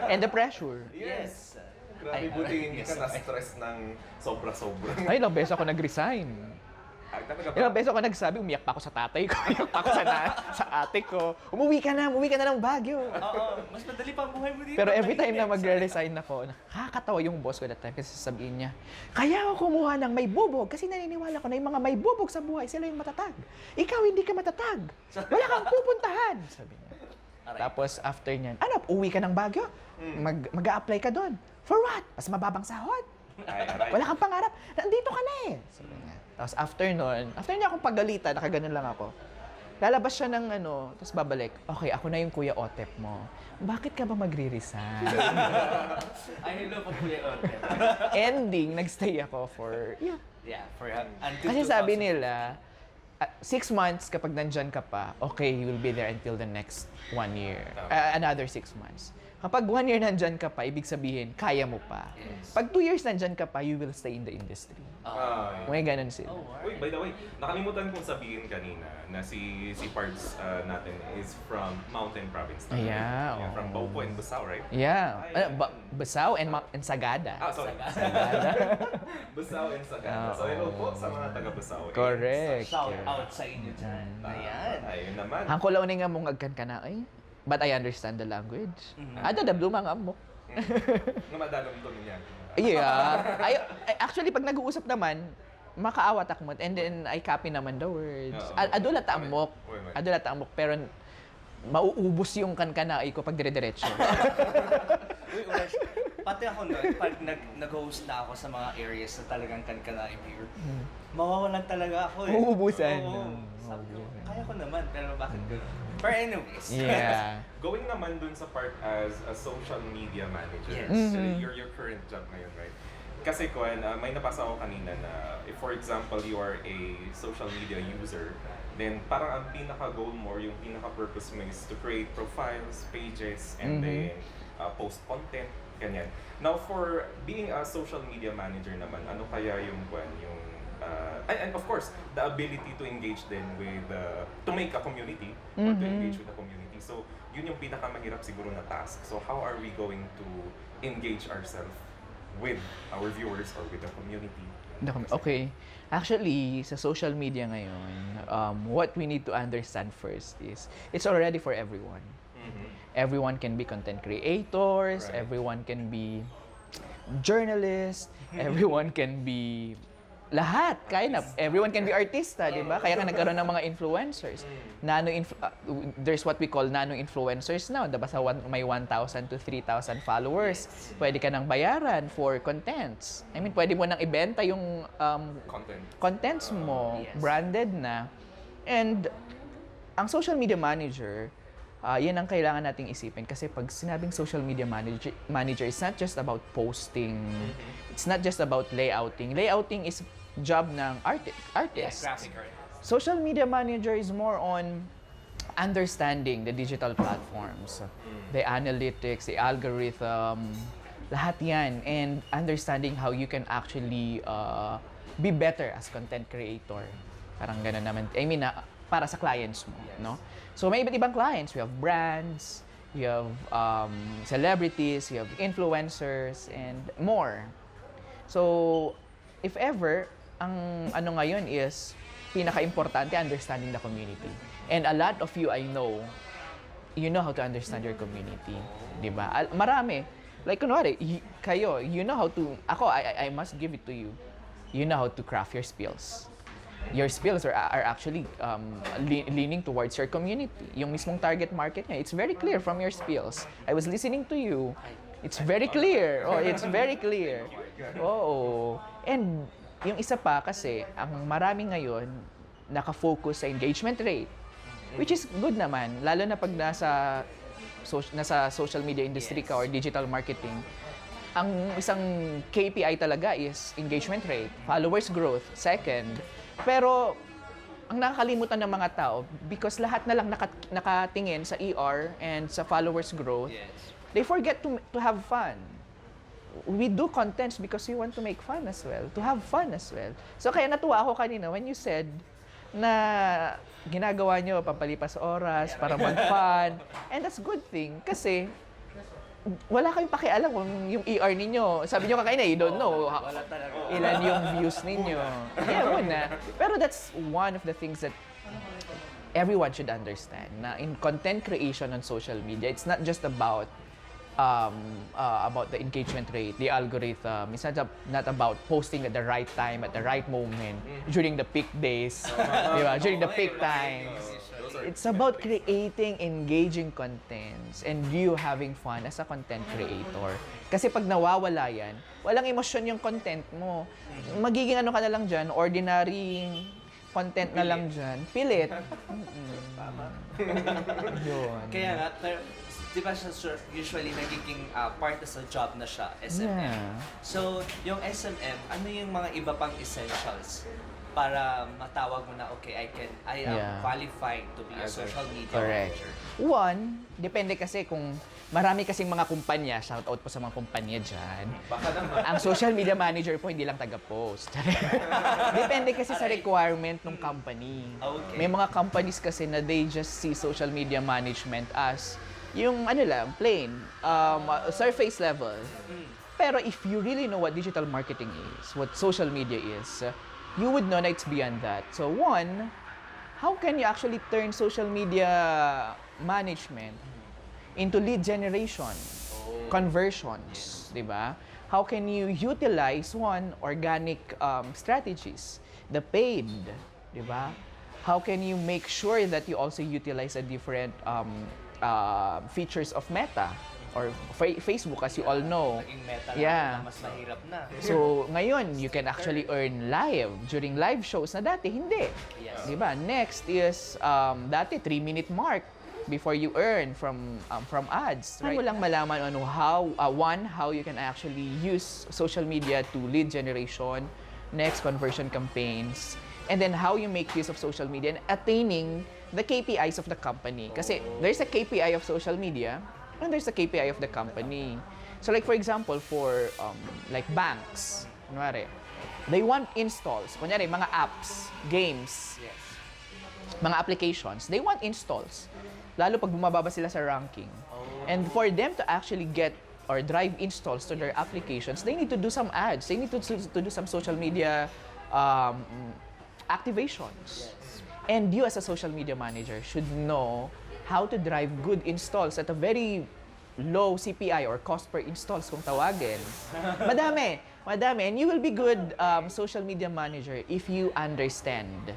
[SPEAKER 1] And the pressure.
[SPEAKER 3] Yes.
[SPEAKER 2] Grabe, buti hindi ka na-stress ng sobra-sobra.
[SPEAKER 1] Ay, ilang beses ako nag-resign.
[SPEAKER 2] Ay, talaga ba?
[SPEAKER 1] Ilang beses ako nagsabi, umiyak pa ako sa tatay ko, umiyak pa ako sa ate ko. Umuwi ka na ng Baguio.
[SPEAKER 3] Oo, mas madali pa ang buhay mo dito.
[SPEAKER 1] Pero every time na magre-resign ako, nakakatawa yung boss ko that time kasi sasabihin niya, kaya ako kumuha ng may bubog kasi naniniwala ko na yung mga may bubog sa buhay, sila yung matatag. Ikaw hindi ka matatag. Wala kang pupuntahan. Sabi niya. Tapos after niyan, uwi ka ng Baguio? Mag-a-apply ka doon. For what? Mas mababang sahod.
[SPEAKER 2] Ay.
[SPEAKER 1] Wala kang pangarap. Nandito ka na eh. Sabi niya. Tapos after niya akong pagalitan, nakaganon lang ako. Lalabas siya ng tapos babalik. Okay, ako na yung Kuya Otep mo. Bakit ka ba magre-resign?
[SPEAKER 3] Ay, hello po Kuya Ote.
[SPEAKER 1] Ending, nagstay ako for,
[SPEAKER 3] Yeah, for until
[SPEAKER 1] Kasi sabi nila, 6 months kapag nandyan ka pa, okay, you will be there until the next 1 year. Another 6 months. Kapag 1 year nandyan ka pa, ibig sabihin, kaya mo pa.
[SPEAKER 3] Yes.
[SPEAKER 1] Pag 2 years nandyan ka pa, you will stay in the industry. May ganun sila.
[SPEAKER 2] Uy, by the way, nakalimutan kong sabihin kanina na si Pards natin is from Mountain Province.
[SPEAKER 1] Yeah,
[SPEAKER 2] From Baupo and Busao, right?
[SPEAKER 1] Yeah. Basao and Sagada.
[SPEAKER 2] Sorry.
[SPEAKER 1] Sagada.
[SPEAKER 2] Busao and Sagada. So, hello po sa mga taga Busao.
[SPEAKER 1] Correct.
[SPEAKER 3] Shout out sa inyo dyan. Ayan.
[SPEAKER 2] Ayun naman.
[SPEAKER 1] Ang kulaw ni nga mong agkan ka na, but I understand the language. Ada da blumang amok.
[SPEAKER 2] Namadalong to niya.
[SPEAKER 1] Yeah. Actually, pag nag-uusap naman, makaawat ako mo. And then, I copy naman the words. Adulat amok. Adulat amok. Pero, mauubos yung kankanai ko pag dire-diretso.
[SPEAKER 3] Uy, Urash, pati ako nun, pag nag-host na ako sa mga areas na talagang kankanaim here, mawawalan talaga ako eh.
[SPEAKER 1] Uubusan.
[SPEAKER 3] Oo. Sabi ko, kaya ko naman, pero bakit gano'n? But anyways.
[SPEAKER 1] Yeah.
[SPEAKER 2] Going naman dun sa part as a social media manager,
[SPEAKER 3] Yes.
[SPEAKER 2] your current job ngayon, right? Kasi may nabasa ako kanina na if for example you are a social media user, then parang ang pinaka-goal mo, yung pinaka-purpose mo is to create profiles, pages, and then post content, ganyan. Now for being a social media manager naman, ano kaya yung and of course, the ability to engage then with, to make a community, or to engage with the community. So, yun yung pinakamahirap siguro na task. So, how are we going to engage ourselves with our viewers or with the community?
[SPEAKER 1] Okay. Actually, sa social media ngayon, what we need to understand first is, it's already for everyone. Everyone can be content creators,
[SPEAKER 2] Right.
[SPEAKER 1] everyone can be journalists, everyone can be lahat, everyone can be artista, di ba? Kaya ka nagkaroon ng mga influencers. There's what we call nano-influencers now. Diba may 1,000 to 3,000 followers. Pwede ka nang bayaran for contents. I mean, pwede mo nang ibenta yung contents mo, branded na. And ang social media manager, yan ang kailangan nating isipin kasi pag sinabing social media manager, it's not just about posting. It's not just about layouting. Layouting is job ng artist.
[SPEAKER 3] Yes, graphic artist.
[SPEAKER 1] Social media manager is more on understanding the digital platforms, the analytics, the algorithm, lahat yan, and understanding how you can actually be better as content creator. Parang gano'n naman. I mean, para sa clients mo, no? So may iba't ibang clients. We have brands, you have celebrities, you have influencers, and more. So, if ever, ang ano ngayon is pinaka-importante understanding the community. And a lot of you I know, you know how to understand your community, 'di ba? Marami. Like kunwari, kayo, you know how to I must give it to you. You know how to craft your spills. Your spills are actually leaning towards your community. Yung mismong target market niya, it's very clear from your spills. I was listening to you. It's very clear. Oh, it's very clear. Oo. And yung isa pa kasi, ang marami ngayon nakafocus sa engagement rate, which is good naman, lalo na pag nasa social media industry ka or digital marketing. Ang isang KPI talaga is engagement rate, followers growth, second. Pero ang nakakalimutan ng mga tao, because lahat na lang nakatingin sa ER and sa followers growth,
[SPEAKER 3] Yes.
[SPEAKER 1] they forget to have fun. We do contents because we want to make fun as well, to have fun as well. So kaya natuwa ako kanina when you said na ginagawa nyo pampalipas oras para mag-fun. And that's good thing kasi wala kayong pakialam kung yung ER ninyo. Sabi nyo kanina, you don't know
[SPEAKER 3] Wala talaga.
[SPEAKER 1] ilan yung views ninyo. Yeah, muna. Pero that's one of the things that everyone should understand na in content creation on social media, it's not just about the engagement rate, the algorithm. It's not about posting at the right time, at the right moment, during the peak days, di ba? During the peak times. It's about creating engaging contents and you having fun as a content creator. Kasi pag nawawala yan, walang emosyon yung content mo. Magiging ano ka na lang dyan, ordinary content na lang dyan. Pilit. Yun.
[SPEAKER 3] Kaya nga, pero, di ba siya usually nagiging part sa job na siya, SMM.
[SPEAKER 1] Yeah.
[SPEAKER 3] So, yung SMM, ano yung mga iba pang essentials para matawag mo na, okay, I am
[SPEAKER 1] Yeah.
[SPEAKER 3] qualified to be a social media
[SPEAKER 1] Correct.
[SPEAKER 3] manager?
[SPEAKER 1] One, depende kasi kung marami kasing mga kumpanya, shout out po sa mga kumpanya dyan.
[SPEAKER 2] Baka naman.
[SPEAKER 1] Ang social media manager po, hindi lang taga-post. Depende kasi sa requirement ng company.
[SPEAKER 3] Okay.
[SPEAKER 1] May mga companies kasi na they just see social media management as yung ano lang, plain, surface level. Pero if you really know what digital marketing is, what social media is, you would know na it's beyond that. So one, how can you actually turn social media management into lead generation, conversions, di ba? How can you utilize one, organic strategies, the paid, di ba? How can you make sure that you also utilize a different features of Meta or Facebook, as you all know.
[SPEAKER 3] Naging meta
[SPEAKER 1] Yeah.
[SPEAKER 3] na mas mahirap na.
[SPEAKER 1] So, ngayon, you can actually earn live during live shows na dati hindi.
[SPEAKER 3] Yes.
[SPEAKER 1] Di ba? Next is, dati 3-minute mark before you earn from ads. Right? Mo lang malaman ano, how you can actually use social media to lead generation, next conversion campaigns, and then how you make use of social media and attaining the KPIs of the company. Kasi there's a KPI of social media and there's a KPI of the company. So like for example, for like banks, kunwari, they want installs. Kunyari, mga apps, games,
[SPEAKER 3] Yes.
[SPEAKER 1] mga applications, they want installs. Lalo pag bumababa sila sa ranking. And for them to actually get or drive installs to their applications, they need to do some ads. They need to do some social media activations. And you as a social media manager should know how to drive good installs at a very low CPI or cost per installs kung tawagin. Madami. And you will be good social media manager if you understand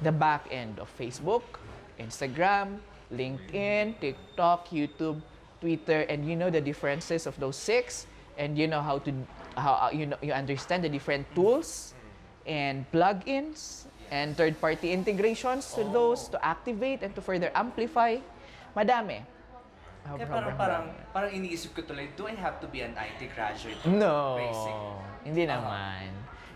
[SPEAKER 1] the back end of Facebook, Instagram, LinkedIn, TikTok, YouTube, Twitter, and you know the differences of those 6, and you know how you understand the different tools and plugins and third-party integrations to those to activate and to further amplify. Madami.
[SPEAKER 3] Kaya
[SPEAKER 1] Sobrang
[SPEAKER 3] parang iniisip ko tuloy, do I have to be an IT graduate?
[SPEAKER 1] No.
[SPEAKER 3] Basic.
[SPEAKER 1] Hindi naman.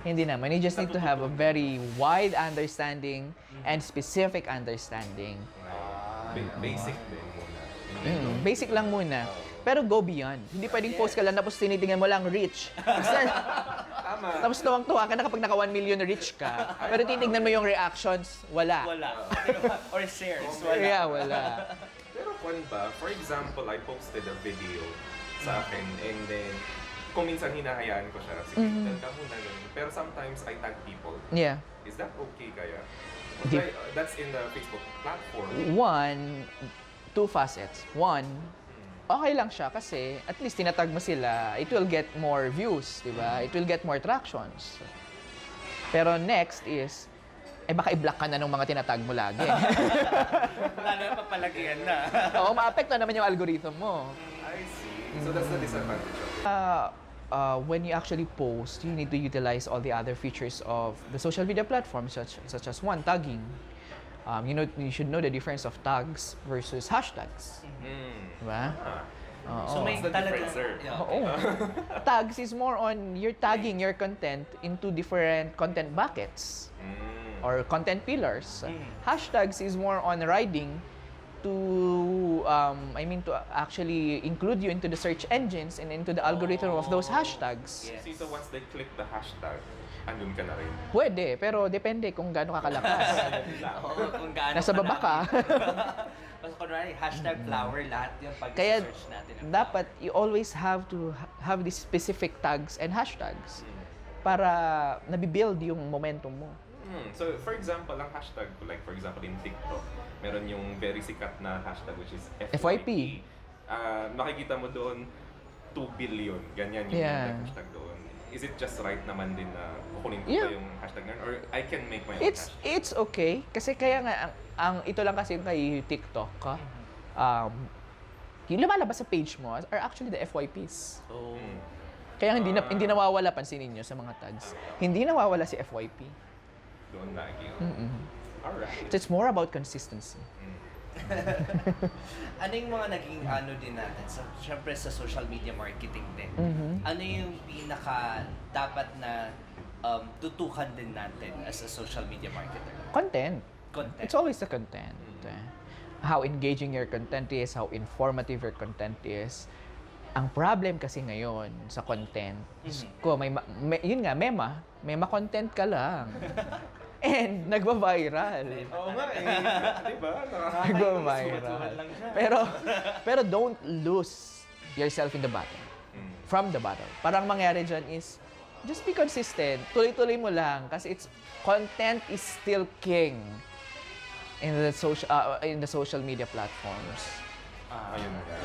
[SPEAKER 1] Hindi naman. You just need to have a very wide understanding and specific understanding.
[SPEAKER 2] Basic din muna.
[SPEAKER 1] Basic lang muna. Pero go beyond. Hindi pwedeng post ka lang tapos tinitingnan mo lang rich.
[SPEAKER 2] Tama.
[SPEAKER 1] Tapos tuwang-tuwa ka na kapag naka 1 million rich ka. Pero titignan mo yung reactions, wala.
[SPEAKER 3] Wala. Or shares, wala.
[SPEAKER 1] Yeah, wala.
[SPEAKER 2] Pero kung ba, for example, I posted a video sa akin and then kung minsan hinahayaan ko siya, sige, tell ka muna ganun. Pero sometimes I tag people.
[SPEAKER 1] Yeah.
[SPEAKER 2] Is that okay kaya?
[SPEAKER 1] Di-
[SPEAKER 2] That's in the Facebook platform.
[SPEAKER 1] One, two facets. One, okay lang siya kasi at least tinatag mo sila, it will get more views, di ba? It will get more tractions. Pero next is, baka i-block ka na ng mga tinatag mo lagi.
[SPEAKER 3] Lalo na papalagihan na.
[SPEAKER 1] Oo, maapekto naman yung algorithm mo.
[SPEAKER 2] I see. So that's the disadvantage of it.
[SPEAKER 1] When you actually post, you need to utilize all the other features of the social media platforms, such as one, tagging. You should know the difference of tags versus hashtags. Diba?
[SPEAKER 3] So may
[SPEAKER 2] What's the
[SPEAKER 3] talaga,
[SPEAKER 2] difference, sir?
[SPEAKER 3] yeah,
[SPEAKER 1] Oo. Tags is more on you're tagging your content into different content buckets or content pillars. Hashtags is more on riding to to actually include you into the search engines and into the algorithm of those hashtags.
[SPEAKER 3] Yes.
[SPEAKER 2] So once they click the hashtag, andun ka na rin.
[SPEAKER 1] Pwede, pero depende kung gaano kakalakas.
[SPEAKER 3] Oo, kung gaano
[SPEAKER 1] Nasa baba ka.
[SPEAKER 3] Mas kunwari, hashtag flower, lahat yung
[SPEAKER 1] Kaya
[SPEAKER 3] pag-search natin.
[SPEAKER 1] dapat you always have to have these specific tags and hashtags para nabibuild yung momentum mo.
[SPEAKER 2] So, for example, ang hashtag, like for example in TikTok, meron yung very sikat na hashtag which is FYP. Makikita mo doon 2 billion, ganyan yung hashtag doon. Is it just right naman din na kukunin ko pa yung hashtag na yun? Or I can make my own hashtag?
[SPEAKER 1] It's okay. Kasi kaya nga, ang ito lang kasi yung kay TikTok, yung lumalabas sa page mo are actually the FYPs.
[SPEAKER 3] Oh.
[SPEAKER 1] Kaya hindi nawawala, pansinin nyo sa mga tags. Hindi nawawala si FYP.
[SPEAKER 2] Doon lagi. Alright.
[SPEAKER 1] So it's more about consistency.
[SPEAKER 3] Ano yung mga naging ano din natin? Siyempre sa social media marketing din. Ano yung pinaka dapat na tutukan din natin as a social media marketer?
[SPEAKER 1] Content.
[SPEAKER 3] Content.
[SPEAKER 1] It's always the content. How engaging your content is, how informative your content is. Ang problem kasi ngayon sa content, yun nga, mema content ka lang. And nagva-viral.
[SPEAKER 2] Oo nga eh. Diba?
[SPEAKER 1] Nagva-viral. Pero don't lose yourself in the battle. From the battle. Parang mangyari dyan is, just be consistent. Tuloy-tuloy mo lang kasi content is still king in the social media platforms.
[SPEAKER 2] Ayun nga.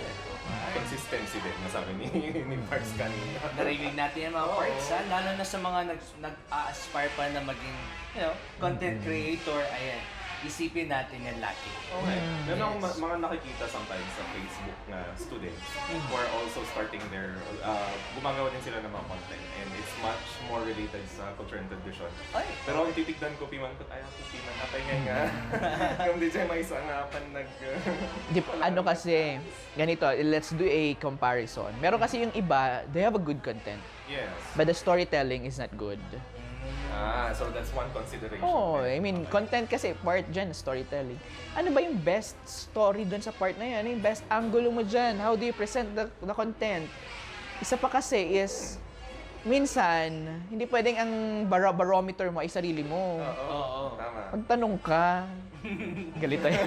[SPEAKER 2] Consistency din, nasabi ni Parks kanina.
[SPEAKER 3] Narinig natin yung mga parts, lalo na sa mga nag-aspire pa na maging, content creator, ayan, isipin natin yan lagi.
[SPEAKER 2] Okay. Meron akong mga nakikita sometimes sa Facebook na students who are also starting their, gumagawa din sila ng mga content and it's much more related sa culture and tradition.
[SPEAKER 3] Ay.
[SPEAKER 2] Pero ang titignan ko, piman ko, piman, apay nga. Yung DJ may isa nga pan
[SPEAKER 1] Ano kasi, ganito, let's do a comparison. Meron kasi yung iba, they have a good content.
[SPEAKER 2] Yes.
[SPEAKER 1] But the storytelling is not good.
[SPEAKER 2] So that's one consideration.
[SPEAKER 1] Oh, I mean, content kasi part dyan, storytelling. Ano ba yung best story dun sa part na yan? Ano yung best angle mo dyan? How do you present the content? Isa pa kasi is, minsan, hindi pwedeng ang barometer mo ay sarili mo.
[SPEAKER 2] Oo. Tama.
[SPEAKER 1] Magtanong ka. Galit tayo.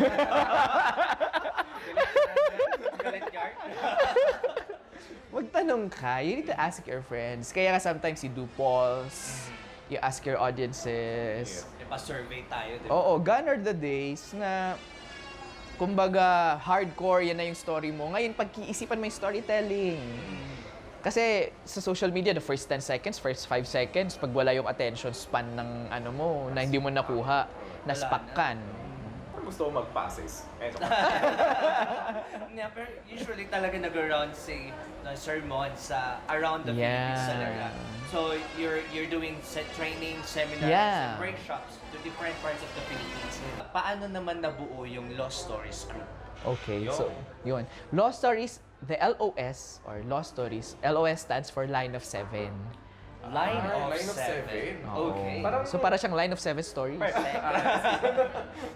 [SPEAKER 3] Galit yard?
[SPEAKER 1] Magtanong ka. You need to ask your friends. Kaya nga sometimes you do polls. You ask your audiences.
[SPEAKER 3] Pa-survey tayo, di ba?
[SPEAKER 1] Oo, gone are the days na kumbaga hardcore, yan na yung story mo. Ngayon, pagkiisipan mo yung storytelling. Kasi sa social media, the first 10 seconds, first 5 seconds, pag wala yung attention span ng ano mo, na hindi mo nakuha, naspakkan.
[SPEAKER 2] Gusto ko mag-passes.
[SPEAKER 3] Yeah, pero usually talaga nag-around say sermon sa around the Philippines talaga. So you're doing training, seminars, and workshops to different parts of the Philippines. Paano naman nabuo yung Lost Stories group?
[SPEAKER 1] Okay, so yun. Lost Stories, the LOS or Lost Stories, LOS stands for Line of 7.
[SPEAKER 3] Line of
[SPEAKER 2] Line of
[SPEAKER 3] 7.
[SPEAKER 2] seven.
[SPEAKER 3] Okay.
[SPEAKER 1] So para siyang Line of 7 stories.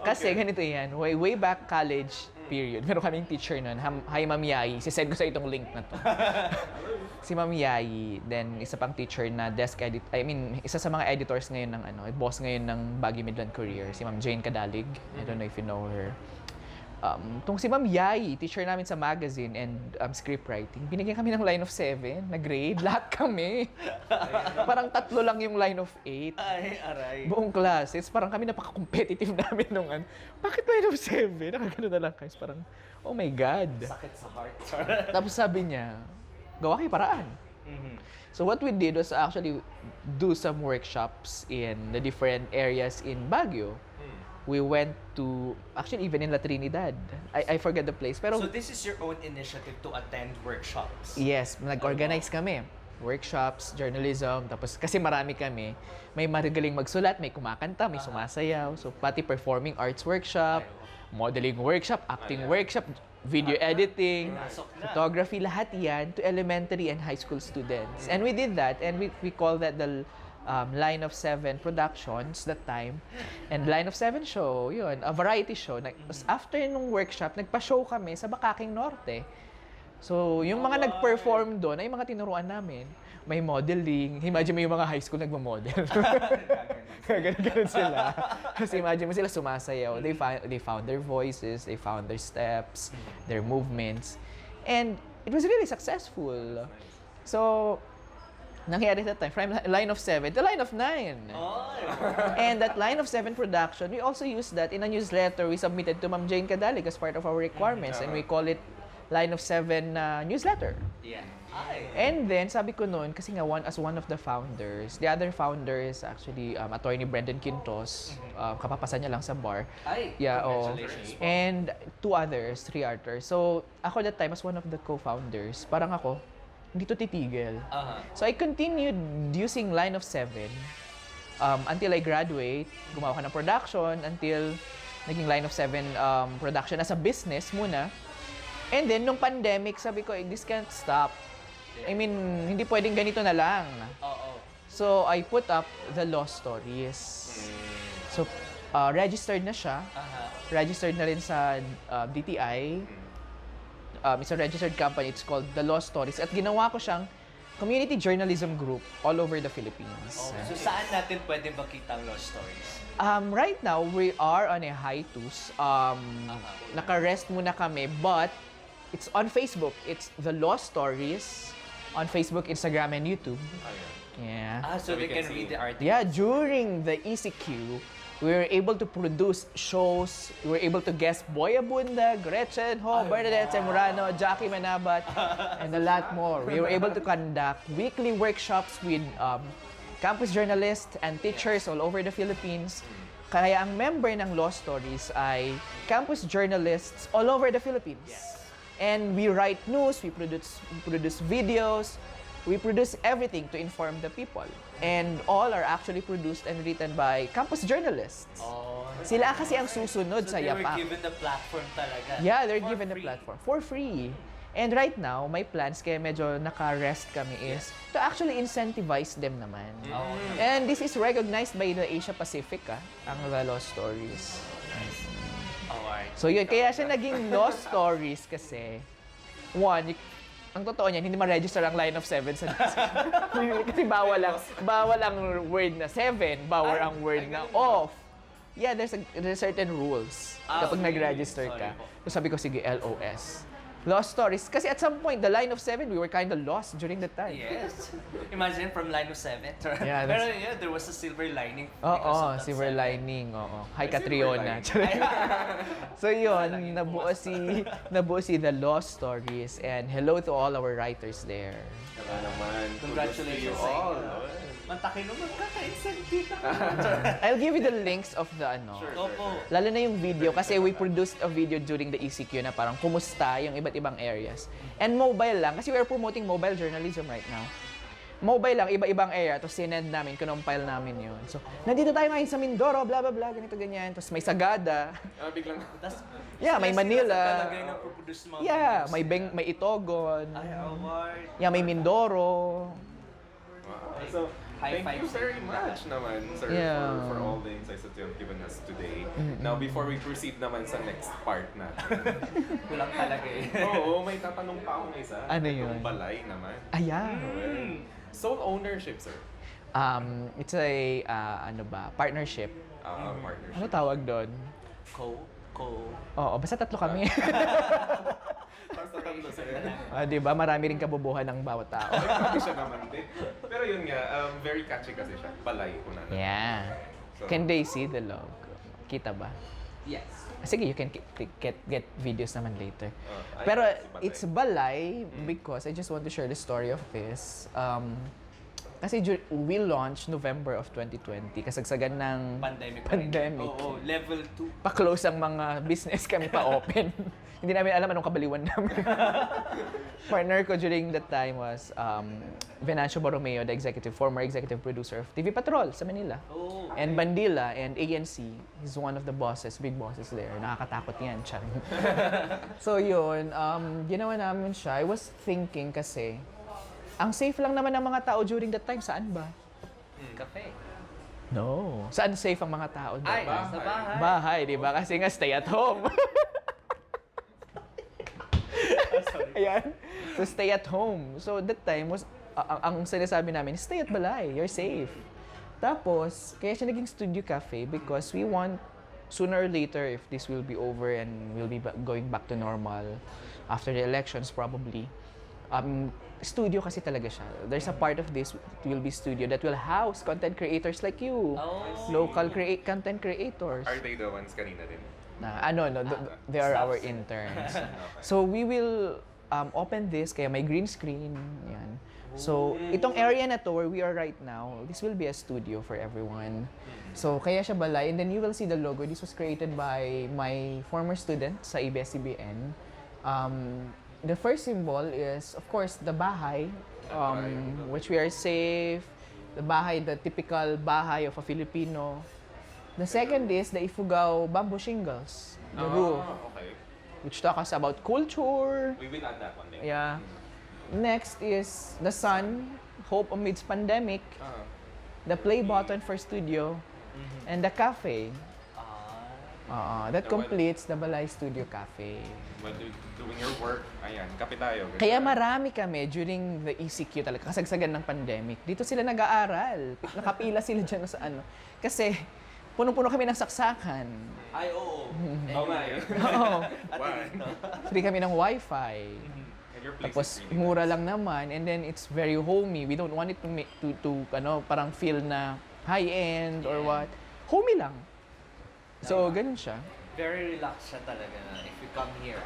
[SPEAKER 1] Kasi ganito yan, way back college period, meron kaming teacher nun, hi Ma'am Yayi, sisend ko sa itong link na to. Si Ma'am Yayi, then isa pang teacher na isa sa mga editors ngayon ng boss ngayon ng Baguio Midland Courier, si Ma'am Jane Cadalig. I don't know if you know her. Tong si Ma'am Yayi, teacher namin sa magazine and script writing, binigyan kami ng line of 7 na grade, lahat kami. Parang 3 lang yung line of 8.
[SPEAKER 3] Ay, aray.
[SPEAKER 1] Buong classes, parang kami napaka-competitive namin nung bakit line of 7? Nakagano na lang guys, parang, oh my God.
[SPEAKER 3] Sakit sa heart.
[SPEAKER 1] Tapos sabi niya, gawa kayo paraan. So what we did was actually do some workshops in the different areas in Baguio. We went to, actually even in La Trinidad, I forget the place. Pero
[SPEAKER 3] So this is your own initiative to attend workshops?
[SPEAKER 1] yes, nag-organize kami. Workshops, journalism, tapos kasi marami kami. May magaling magsulat, may kumakanta, may sumasayaw. So pati performing arts workshop, modeling workshop, acting workshop, video editing,
[SPEAKER 3] Pasok na.
[SPEAKER 1] photography, lahat yan to elementary and high school students. And we did that, and we call that the Line of 7 Productions that time. And Line of 7 show, yun, a variety show. Tapos after nung workshop, nagpa-show kami sa Bakaking Norte. So, yung mga nag-perform doon ay mga tinuruan namin. May modeling. Imagine mo yung mga high school nagmo-model. Ganun sila. Kasi imagine mo sila sumasayaw. They found their voices, they found their steps, their movements. And it was really successful. So, nangyari that time, from Line of 7 to Line of 9. And that Line of 7 production, we also used that in a newsletter we submitted to Ma'am Jane Cadalig as part of our requirements. And we call it Line of 7 newsletter.
[SPEAKER 3] Yeah.
[SPEAKER 1] And then, sabi ko noon, kasi nga as one of the founders, the other founder is actually attorney Brendan Quintos, kapapasan niya lang sa bar. Yeah,
[SPEAKER 3] congratulations po.
[SPEAKER 1] And 3 others. So, ako that time as one of the co-founders, parang ako, hindi to titigil. So, I continued using Line of 7 until I graduate, gumawa ka ng production, until naging Line of 7 production as a business muna. And then, nung pandemic, sabi ko, this can't stop. I mean, hindi pwedeng ganito na lang. So, I put up the law stories. So, registered na siya. Registered na rin sa DTI. It's a registered company. It's called The Law Stories. At ginawa ko siyang community journalism group all over the Philippines.
[SPEAKER 3] So saan natin pwede makita ang law stories?
[SPEAKER 1] Right now, we are on a hiatus. Naka-rest muna kami, but it's on Facebook. It's The Law Stories on Facebook, Instagram, and YouTube. Yeah.
[SPEAKER 3] So they can read the article.
[SPEAKER 1] Yeah, during the ECQ, we were able to produce shows. We were able to guest Boy Abunda, Gretchen Ho, Bernadette Zamorano, Jackie Manabat, and a lot more. We were able to conduct weekly workshops with campus journalists and teachers all over the Philippines. Kaya ang member ng Law Stories ay campus journalists all over the Philippines. And we write news, we produce videos, we produce everything to inform the people. And all are actually produced and written by campus journalists. Sila kasi ang susunod sa
[SPEAKER 3] they were
[SPEAKER 1] yapak.
[SPEAKER 3] given the platform talaga.
[SPEAKER 1] Yeah, they're
[SPEAKER 3] For
[SPEAKER 1] given the
[SPEAKER 3] free.
[SPEAKER 1] platform for free. And right now, my plans, kaya medyo naka-rest kami, is to actually incentivize them naman. And this is recognized by the Asia Pacific, ang The Law Stories. So yun, kaya siya naging Law Stories kasi, one, ang totoo niyan, hindi ma-register ang Line of 7 sa kasi bawal ang word na 7, bawal ang word na off. Yeah, there's certain rules kapag nag-register ka. So sabi ko, sige, LOS. Law Stories. Kasi at some point, the Line of 7, we were kind of lost during that time.
[SPEAKER 3] Yes. Imagine from Line of 7.
[SPEAKER 1] Yeah,
[SPEAKER 3] Pero yeah, there was a silver lining.
[SPEAKER 1] Oo,
[SPEAKER 3] because of that
[SPEAKER 1] silver
[SPEAKER 3] 7.
[SPEAKER 1] lining. Oo. Hi,
[SPEAKER 2] Silver
[SPEAKER 1] Catriona.
[SPEAKER 2] lining.
[SPEAKER 1] So yun, nabuo si The Law Stories, and hello to all our writers there.
[SPEAKER 2] naman.
[SPEAKER 3] Congratulations
[SPEAKER 2] Kudos to you all.
[SPEAKER 3] Mantakin mo, magkaka-incentive ako.
[SPEAKER 1] I'll give you the links of the
[SPEAKER 3] Opo.
[SPEAKER 1] lalo na yung video kasi we produced a video during the ECQ na parang kumusta yung iba't ibang areas. And mobile lang kasi we are promoting mobile journalism right now. Mobile lang, iba-ibang area, tapos sinend namin, kinumpile namin yun. So, nandito tayo ngayon sa Mindoro, blah, blah, blah, ganito, ganyan. Tapos may Sagada.
[SPEAKER 2] Biglang.
[SPEAKER 1] Yeah, may Manila.
[SPEAKER 3] Talagay na produce mga
[SPEAKER 1] Yeah,
[SPEAKER 3] videos.
[SPEAKER 1] may Itogon.
[SPEAKER 3] Award.
[SPEAKER 1] Yeah, may Mindoro.
[SPEAKER 2] Wow. So,
[SPEAKER 3] High
[SPEAKER 2] thank
[SPEAKER 3] five
[SPEAKER 2] you
[SPEAKER 3] sa
[SPEAKER 2] very
[SPEAKER 3] inyo.
[SPEAKER 2] much naman, sir,
[SPEAKER 1] Yeah.
[SPEAKER 2] for all the insights that you have given us today. Now, before we proceed naman sa next part natin.
[SPEAKER 3] Kulang talaga eh.
[SPEAKER 2] Oo, may tatanong pa akong isa.
[SPEAKER 1] Ano
[SPEAKER 2] Itong
[SPEAKER 1] yun?
[SPEAKER 2] balay naman.
[SPEAKER 1] Ayan.
[SPEAKER 2] Sole ownership, sir.
[SPEAKER 1] It's a, partnership.
[SPEAKER 2] Partnership.
[SPEAKER 1] Ano tawag doon? Oo, basta tatlo kami.
[SPEAKER 2] Basta tatlo, sir.
[SPEAKER 1] Di ba? Marami rin kabubuhan ng bawat tao.
[SPEAKER 2] Catchy siya naman din. Pero yun nga, very catchy kasi siya. Balay ko na.
[SPEAKER 1] Yeah.
[SPEAKER 2] So,
[SPEAKER 1] Can they see the logo? Kita ba?
[SPEAKER 3] Yes.
[SPEAKER 1] Sige, you can get videos naman later.
[SPEAKER 2] ay,
[SPEAKER 1] Pero
[SPEAKER 2] si Balay.
[SPEAKER 1] it's balay because I just want to share the story of this. Kasi we launched November of 2020, kasagsagan ng pandemic.
[SPEAKER 3] Oo, level 2.
[SPEAKER 1] Pa-close ang mga business, kami pa-open. Hindi namin alam anong kabaliwan namin. Partner ko during that time was Venancio Borromeo, the former executive producer of TV Patrol sa Manila.
[SPEAKER 3] Oh,
[SPEAKER 1] And Bandila and ANC, he's one of the big bosses there. Nakakatakot yan, Chang. So yun, ginawa namin siya. I was thinking kasi, ang safe lang naman ng mga tao during that time, saan ba?
[SPEAKER 3] Cafe.
[SPEAKER 1] No. Saan safe ang mga tao?
[SPEAKER 3] Ay,
[SPEAKER 1] Diba?
[SPEAKER 3] sa bahay.
[SPEAKER 1] Bahay, di ba? Kasi nga stay at home. Ayan. So stay at home. So that time was, ang sinasabi namin, stay at balay, you're safe. Tapos, kaya siya naging studio cafe because we want, sooner or later, if this will be over and we'll be going back to normal after the elections probably, studio kasi talaga siya. There's a part of this will be studio that will house content creators like you.
[SPEAKER 3] Oh.
[SPEAKER 1] Local content creators.
[SPEAKER 2] Are they the ones kanina din?
[SPEAKER 1] They are our interns. So we will open this, kaya may green screen. Yan. So, itong area na to where we are right now, this will be a studio for everyone. So, kaya siya balay. And then you will see the logo. This was created by my former student sa ABS-CBN. The first symbol is, of course, the bahay, which we are safe. The bahay, the typical bahay of a Filipino. The second is the Ifugao bamboo shingles, the roof,
[SPEAKER 2] Okay.
[SPEAKER 1] which talk us about culture.
[SPEAKER 2] We will add that one later.
[SPEAKER 1] Yeah. Next is the sun, hope amidst pandemic. The play button for studio, and the cafe. That completes the Balay Studio Cafe.
[SPEAKER 2] While doing your work, ayan, kape tayo. ganyan.
[SPEAKER 1] Kaya marami kami during the ECQ talaga, kasagsagan ng pandemic. Dito sila nag-aaral. Nakapila sila dyan sa ano. Kasi punong-puno kami ng saksakan.
[SPEAKER 3] Ay, oo.
[SPEAKER 2] Oo nga eh.
[SPEAKER 1] Oo.
[SPEAKER 2] Why?
[SPEAKER 1] Free kami ng wifi.
[SPEAKER 2] And your place
[SPEAKER 1] Tapos
[SPEAKER 2] is really
[SPEAKER 1] mura
[SPEAKER 2] nice.
[SPEAKER 1] lang naman, and then it's very homey. We don't want it to parang feel na high-end or what. Homey lang. So, ganun siya.
[SPEAKER 3] Very relaxed siya talaga na if you come here.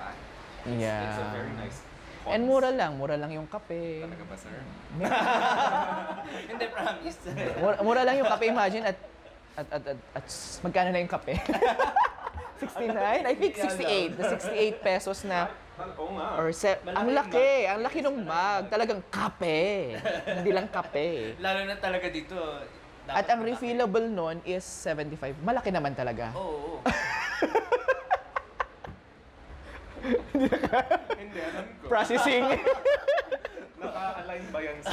[SPEAKER 1] Yeah.
[SPEAKER 2] It's a very nice
[SPEAKER 1] And mura lang yung kape.
[SPEAKER 2] Talaga ba, sir?
[SPEAKER 3] Hindi, promise.
[SPEAKER 1] Mura lang yung kape, imagine at magkano na yung kape? 69? I think 68. The 68 pesos na
[SPEAKER 2] Oo nga.
[SPEAKER 1] or ang laki ng mug, talagang kape. Hindi lang kape.
[SPEAKER 3] Lalo na talaga dito.
[SPEAKER 1] At ang refillable nun is 75. Malaki naman talaga.
[SPEAKER 3] Oo.
[SPEAKER 2] Hindi, alam ko.
[SPEAKER 1] Processing.
[SPEAKER 2] Naka-align ba yan sa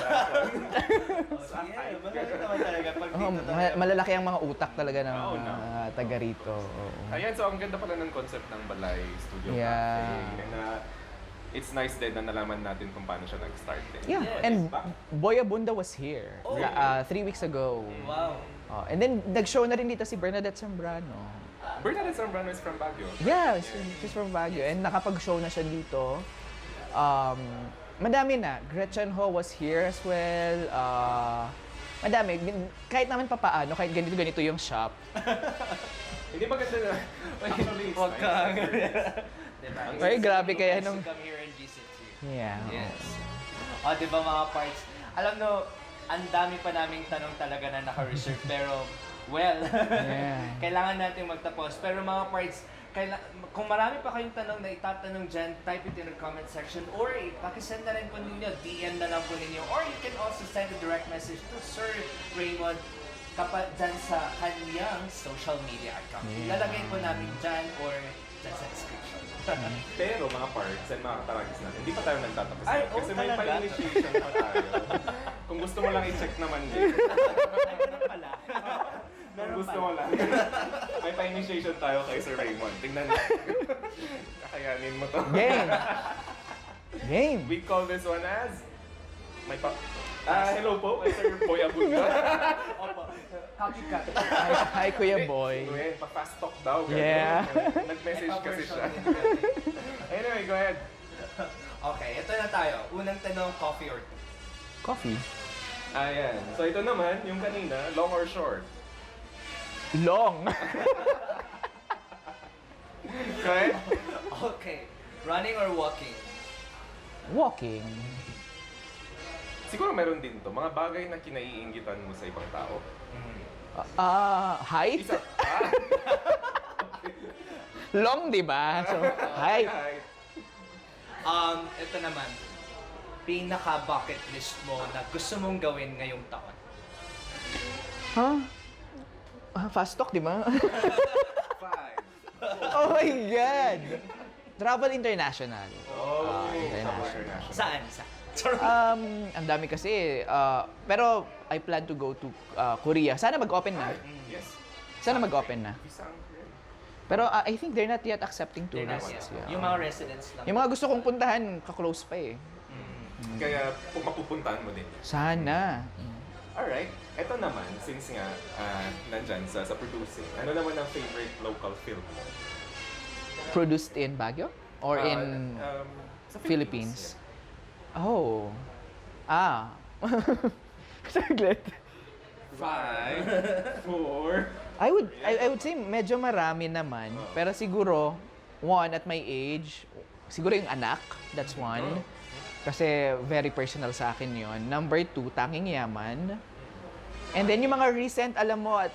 [SPEAKER 3] Yeah, malaki naman talaga pag
[SPEAKER 1] Oh,
[SPEAKER 3] dito talaga.
[SPEAKER 1] malalaki ang mga utak talaga ng
[SPEAKER 2] Oo, no.
[SPEAKER 1] taga rito. Oo.
[SPEAKER 2] Ayan, so ang ganda pala ng concept ng Balay Studio
[SPEAKER 1] Yeah.
[SPEAKER 2] Cafe. And it's nice din na nalaman natin kung paano siya nag-start din.
[SPEAKER 1] Yeah,
[SPEAKER 3] Yes.
[SPEAKER 1] and Boy Abunda was here
[SPEAKER 3] Oh.
[SPEAKER 1] 3 weeks ago.
[SPEAKER 3] Wow.
[SPEAKER 1] And then nag-show na rin dito si Bernadette Zambrano.
[SPEAKER 2] Bernadette Zambrano is from Baguio.
[SPEAKER 1] Yeah, she's from Baguio. And nakapag-show na siya dito. Madami na. Gretchen Ho was here as well. Madami. Kahit naman papaano, kahit ganito yung shop.
[SPEAKER 2] Hindi maganda na. Actually, it's
[SPEAKER 3] Huwag
[SPEAKER 2] nice.
[SPEAKER 3] kang... Diba?
[SPEAKER 1] Ay, grabe kaya nung...
[SPEAKER 3] Come here and visit you.
[SPEAKER 1] Yeah.
[SPEAKER 3] Yes. O, di ba mga parts? Alam nyo, ang dami pa naming tanong talaga na naka-reserve. Pero, well,
[SPEAKER 1] Yeah.
[SPEAKER 3] kailangan natin magtapos. Pero mga parts, kung marami pa kayong tanong na itatanong dyan, type it in the comment section or pakisend na rin po ninyo, DM na lang po ninyo. Or you can also send a direct message to Sir Raymond kapag dyan sa kanyang social media account.
[SPEAKER 1] Yeah.
[SPEAKER 3] Ilalagay po namin dyan or dyan sa description.
[SPEAKER 2] Pero mga parts and mga kataragis natin, hindi pa tayo nagtatapos.
[SPEAKER 3] Ay,
[SPEAKER 2] Kasi may
[SPEAKER 3] talaga?
[SPEAKER 2] pa-initiation pa tayo. Kung gusto mo lang i-check naman din.
[SPEAKER 3] Meron pala.
[SPEAKER 2] Kung gusto mo lang. May pa-initiation tayo kay Sir Raymond. Tingnan natin. Kakayanin mo to.
[SPEAKER 1] Game! Game!
[SPEAKER 2] We call this one as... hello po kay Sir Boy Abunda.
[SPEAKER 3] Opo. Copycat.
[SPEAKER 1] Hi, Kuya Boy.
[SPEAKER 2] Well, pa-fast talk daw. ganun.
[SPEAKER 1] Yeah.
[SPEAKER 2] Nag-message kasi siya. Anyway, go ahead.
[SPEAKER 3] Okay, ito na tayo. Unang tanong, coffee or tea?
[SPEAKER 1] Coffee.
[SPEAKER 2] Ayan. So ito naman, yung kanina, long or short?
[SPEAKER 1] Long.
[SPEAKER 2] Okay?
[SPEAKER 3] Okay. Running or walking?
[SPEAKER 1] Walking.
[SPEAKER 2] siguro meron din to, mga bagay na kinaiinggitan mo sa ibang tao.
[SPEAKER 1] Height?
[SPEAKER 2] Isa,
[SPEAKER 1] Long, di ba? So, height.
[SPEAKER 3] Ito naman, pinaka-bucket list mo na gusto mong gawin ngayong taon.
[SPEAKER 1] Huh? Fast talk, di ba?
[SPEAKER 2] 5.
[SPEAKER 1] Oh my God! Travel international.
[SPEAKER 2] Oh,
[SPEAKER 1] International.
[SPEAKER 3] Saan?
[SPEAKER 1] Ang dami kasi. Pero I plan to go to Korea. Sana mag-open na.
[SPEAKER 2] Yes.
[SPEAKER 1] Sana mag-open na.
[SPEAKER 2] Visa ang Korean.
[SPEAKER 1] Pero I think they're not yet accepting
[SPEAKER 3] They're not
[SPEAKER 1] tourists.
[SPEAKER 3] yet.
[SPEAKER 1] Yeah.
[SPEAKER 3] Yung mga residents lang.
[SPEAKER 1] Yung mga gusto kong puntahan, ka-close pa eh.
[SPEAKER 2] Kaya mapupuntahan mo din.
[SPEAKER 1] Sana.
[SPEAKER 2] Alright, eto naman, since nga nandyan sa producing, ano naman ang favorite local film mo?
[SPEAKER 1] Produced in Baguio? Or in
[SPEAKER 2] Sa
[SPEAKER 1] Philippines?
[SPEAKER 2] Yeah.
[SPEAKER 1] Oh. Saglit.
[SPEAKER 2] 5, 4.
[SPEAKER 1] I would say medyo marami naman. Pero siguro, one, at my age, siguro yung anak, that's one. Kasi very personal sa akin yon. Number two, Tanging Yaman. And then yung mga recent, alam mo, at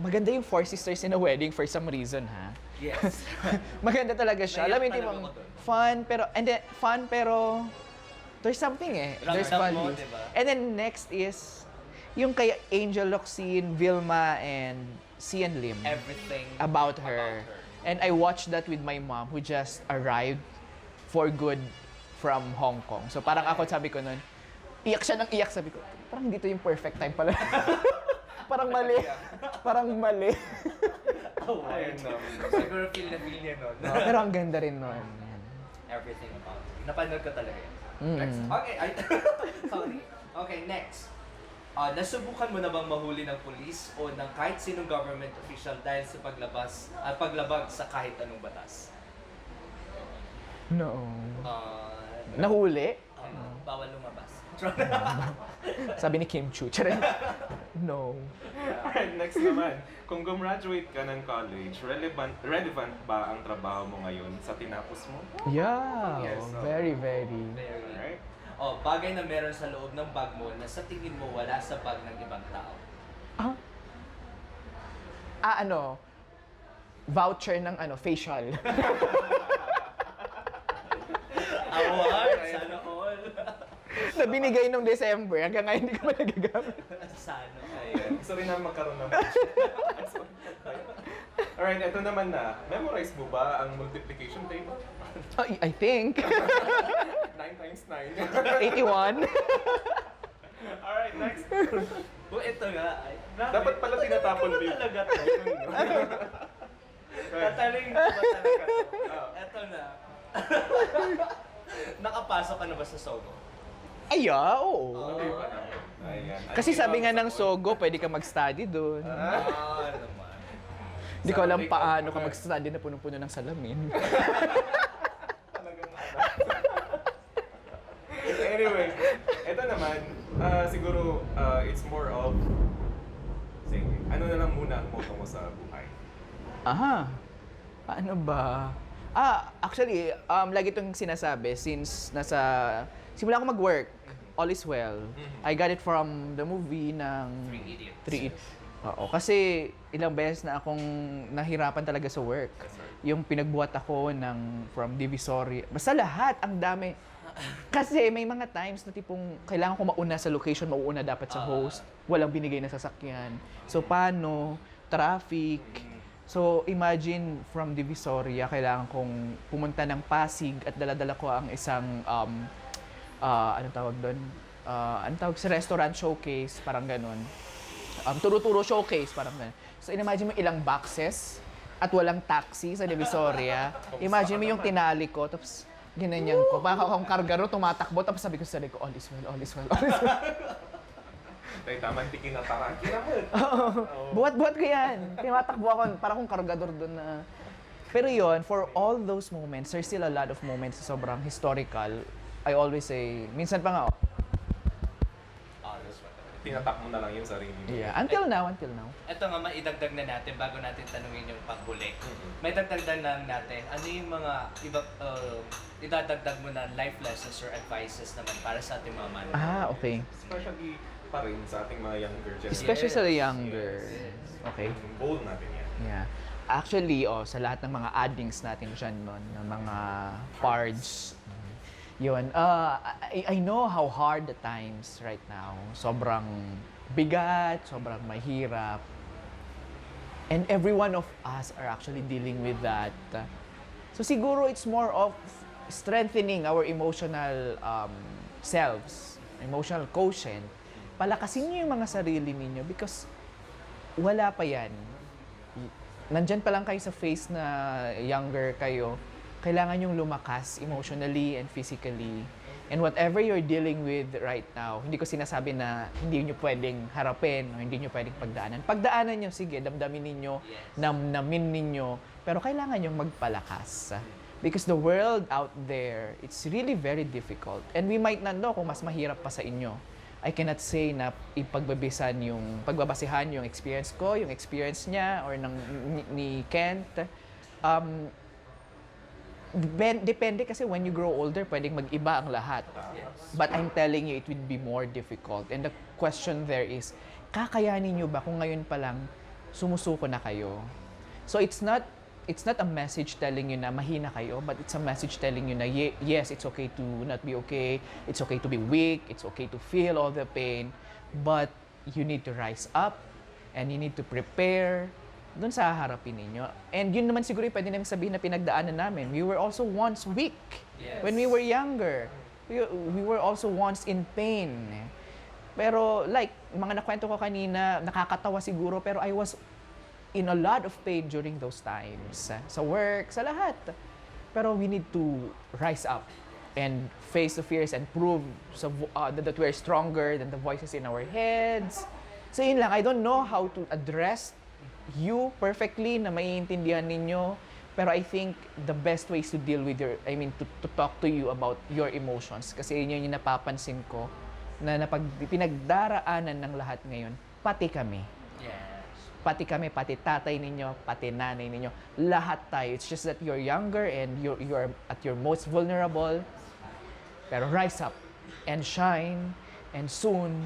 [SPEAKER 1] maganda yung Four Sisters in a Wedding for some reason, ha?
[SPEAKER 3] Yes.
[SPEAKER 1] Maganda talaga siya. Alam mo,
[SPEAKER 3] Naiyak
[SPEAKER 1] hindi
[SPEAKER 3] talaga
[SPEAKER 1] mo,
[SPEAKER 3] ako dun.
[SPEAKER 1] fun pero, there's something eh. There's
[SPEAKER 3] Ramdam mo,
[SPEAKER 1] values.
[SPEAKER 3] diba?
[SPEAKER 1] And then next is, yung kay Angel Locsin, Vilma, and Sian Lim.
[SPEAKER 3] Everything
[SPEAKER 1] About her. And I watched that with my mom who just arrived for good from Hong Kong. So parang ako, sabi ko nun, iyak siya ng iyak. Sabi ko, parang dito yung perfect time pala. Parang mali. Parang mali.
[SPEAKER 3] Oh,
[SPEAKER 2] Ayun na.
[SPEAKER 3] siguro feel niya nun.
[SPEAKER 1] Pero ang ganda rin nun.
[SPEAKER 3] Everything about it. Napanood ko talaga yan.
[SPEAKER 1] Mm.
[SPEAKER 3] Next. Okay, sorry. Okay, next. Nasubukan mo na bang mahuli ng pulis o ng kahit sinong government official dahil sa paglabag sa kahit anong batas?
[SPEAKER 1] No.
[SPEAKER 3] Uh,
[SPEAKER 1] Nahuli?
[SPEAKER 3] Bawal lumabas.
[SPEAKER 1] Sabi ni Kim Chu. Charing. No.
[SPEAKER 2] Alright, next naman. Kung gumraduate ka ng college, relevant ba ang trabaho mo ngayon sa tinapos mo?
[SPEAKER 1] Yeah.
[SPEAKER 2] Yes, so-
[SPEAKER 1] Very, very.
[SPEAKER 2] Alright?
[SPEAKER 3] Bagay na meron sa loob ng bag mo na sa tingin mo wala sa bag ng ibang tao.
[SPEAKER 1] Voucher ng facial.
[SPEAKER 3] Award! Sana all!
[SPEAKER 1] Na binigay nung December. Hanggang ngayon hindi ko pa nagagamit.
[SPEAKER 3] Sana all.
[SPEAKER 2] Ayan. Gusto rin namin magkaroon ng Alright, eto naman na. Memorize mo ba ang multiplication table?
[SPEAKER 1] I think.
[SPEAKER 2] 9 times 9.
[SPEAKER 1] 81.
[SPEAKER 2] Alright, next.
[SPEAKER 3] Ito nga. Ay,
[SPEAKER 2] Dapat pala tinatapon
[SPEAKER 3] Ito
[SPEAKER 2] din.
[SPEAKER 3] talaga to. Tatanungin ko ba talaga to? Ito na. Nakapasok ka na ba sa Sogo?
[SPEAKER 1] Oo.
[SPEAKER 2] Okay pa naman. Ayan.
[SPEAKER 1] Kasi sabi nga ng Sogo, pwede ka mag-study doon.
[SPEAKER 3] Naman.
[SPEAKER 1] Hindi ko alam paano ka mag-study na punong-puno ng salamin.
[SPEAKER 2] Talagang Anyway, eto naman, siguro it's more of, sige, ano na lang muna ang motto mo sa buhay?
[SPEAKER 1] Aha. Ano ba? Actually, lagi itong sinasabi since simula ako mag-work, all is well. I got it from the movie ng Three Idiots. Oo, kasi ilang beses na akong nahirapan talaga sa work. Yung pinagbuhat ako from Divisoria. Basta lahat, ang dami. Kasi may mga times na tipong kailangan ko mauna sa location, mauuna dapat sa host. Walang binigay na sasakyan. So paano? Traffic. So imagine from Divisoria, kailangan kong pumunta ng Pasig at dala-dala ko ang isang, anong tawag doon? Anong tawag sa restaurant showcase, parang ganun. Turo-turo showcase, parang ganun. So imagine mo ilang boxes at walang taxi sa Divisoria. Imagine mo yung tinali ko, tapos ginanyan ko. Baka akong kargaro, tumatakbo, tapos sabi ko sa sarili ko, all is well, all is well, all is well.
[SPEAKER 2] Tayo tamang tikin na Taraki naman.
[SPEAKER 1] Buhat-buhat ko yan. Tumatakbo ako, parang akong kargador doon na. Pero yon, for all those moments, there's still a lot of moments na sobrang historical. I always say, minsan pa nga,
[SPEAKER 2] tinatak mo na lang yung sarili mo.
[SPEAKER 1] Yeah, until now.
[SPEAKER 3] Ito nga, maidagdag na natin bago natin tanungin yung panghuli. May dagdag lang natin, ano yung mga iba, idadagdag mo na life lessons or advices naman para sa ating mga mananood?
[SPEAKER 1] Okay.
[SPEAKER 2] Especially pa rin sa ating mga younger generation.
[SPEAKER 1] Especially sa younger. Okay.
[SPEAKER 2] Yung goal natin yan.
[SPEAKER 1] Yeah. Actually, sa lahat ng mga addings natin dyan, no, ng mga pards, yun. I know how hard the times right now. Sobrang bigat, sobrang mahirap. And every one of us are actually dealing with that. So siguro it's more of strengthening our emotional selves, emotional quotient. Palakasin niyo yung mga sarili ninyo because wala pa yan. Nandyan pa lang kayo sa phase na younger kayo, kailangan yung lumakas emotionally and physically. And whatever you're dealing with right now, hindi ko sinasabi na hindi nyo pwedeng harapin o hindi nyo pwedeng pagdaanan. Pagdaanan nyo, sige, damdamin ninyo, namnamin ninyo, pero kailangan yung magpalakas. Because the world out there, it's really very difficult. And we might not know kung mas mahirap pa sa inyo. I cannot say na pagbabasehan yung experience ko, yung experience niya, or ni Kent. Depende kasi when you grow older, pwedeng mag-iba ang lahat. But I'm telling you, it would be more difficult. And the question there is, kakayanin nyo ba kung ngayon pa lang sumusuko na kayo? So it's not a message telling you na mahina kayo, but it's a message telling you na yes, it's okay to not be okay, it's okay to be weak, it's okay to feel all the pain, but you need to rise up and you need to prepare doon sa harapin ninyo. And yun naman siguro yung pwede namin sabihin na pinagdaanan namin. We were also once weak when we were younger. We were also once in pain. Pero like, mga nakwento ko kanina, nakakatawa siguro, pero I was in a lot of pain during those times. Sa work, sa lahat. Pero we need to rise up and face the fears and prove that we're stronger than the voices in our heads. So yun lang, I don't know how to address you perfectly na maiintindihan ninyo, pero I think the best ways to deal with to talk to you about your emotions, kasi yun yung napapansin ko na pinagdaraanan ng lahat ngayon, pati kami. Pati kami, pati tatay ninyo, pati nanay ninyo, lahat tayo. It's just that you're younger and you're at your most vulnerable, pero rise up and shine and soon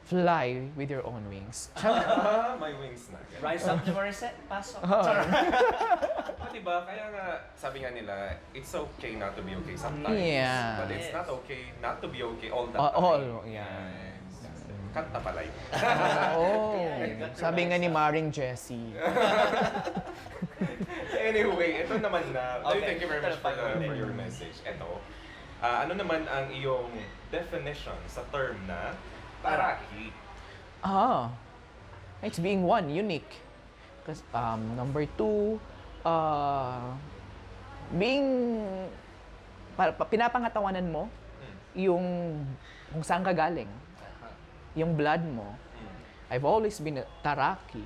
[SPEAKER 1] fly with your own wings.
[SPEAKER 2] May wings na.
[SPEAKER 3] Rise up to Morissette, pasok.
[SPEAKER 2] Diba? Kaya nga, sabi nga nila, it's okay not to be okay sometimes.
[SPEAKER 1] Yeah.
[SPEAKER 2] But it's not okay not to be okay all the time.
[SPEAKER 1] Yeah.
[SPEAKER 2] Kanta pala yun.
[SPEAKER 1] Sabi nga ni Maring Jessie.
[SPEAKER 2] Anyway, ito naman na.
[SPEAKER 3] Okay.
[SPEAKER 2] Thank you very much for your message. Ito, ano naman ang iyong definition sa term na Taraki?
[SPEAKER 1] It's being one, unique. Because number two, being pinapangatawanan mo yung kung saan ka galing, yung blood mo. I've always been a Taraki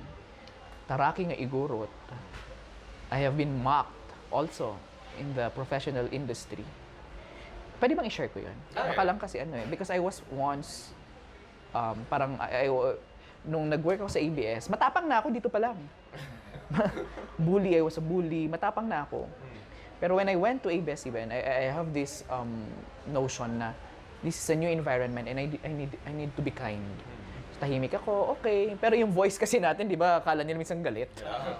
[SPEAKER 1] nga igurot. I have been mocked also in the professional industry. Pwede bang i-share ko yun? Baka lang kasi because I was once nung nag-work ako sa ABS, matapang na ako dito pa lang. I was a bully, matapang na ako. Pero when I went to ABS-CBN, I have this notion na this is a new environment and I need to be kind. Tahimik ako, okay. Pero yung voice kasi natin, di ba, akala nila minsan galit.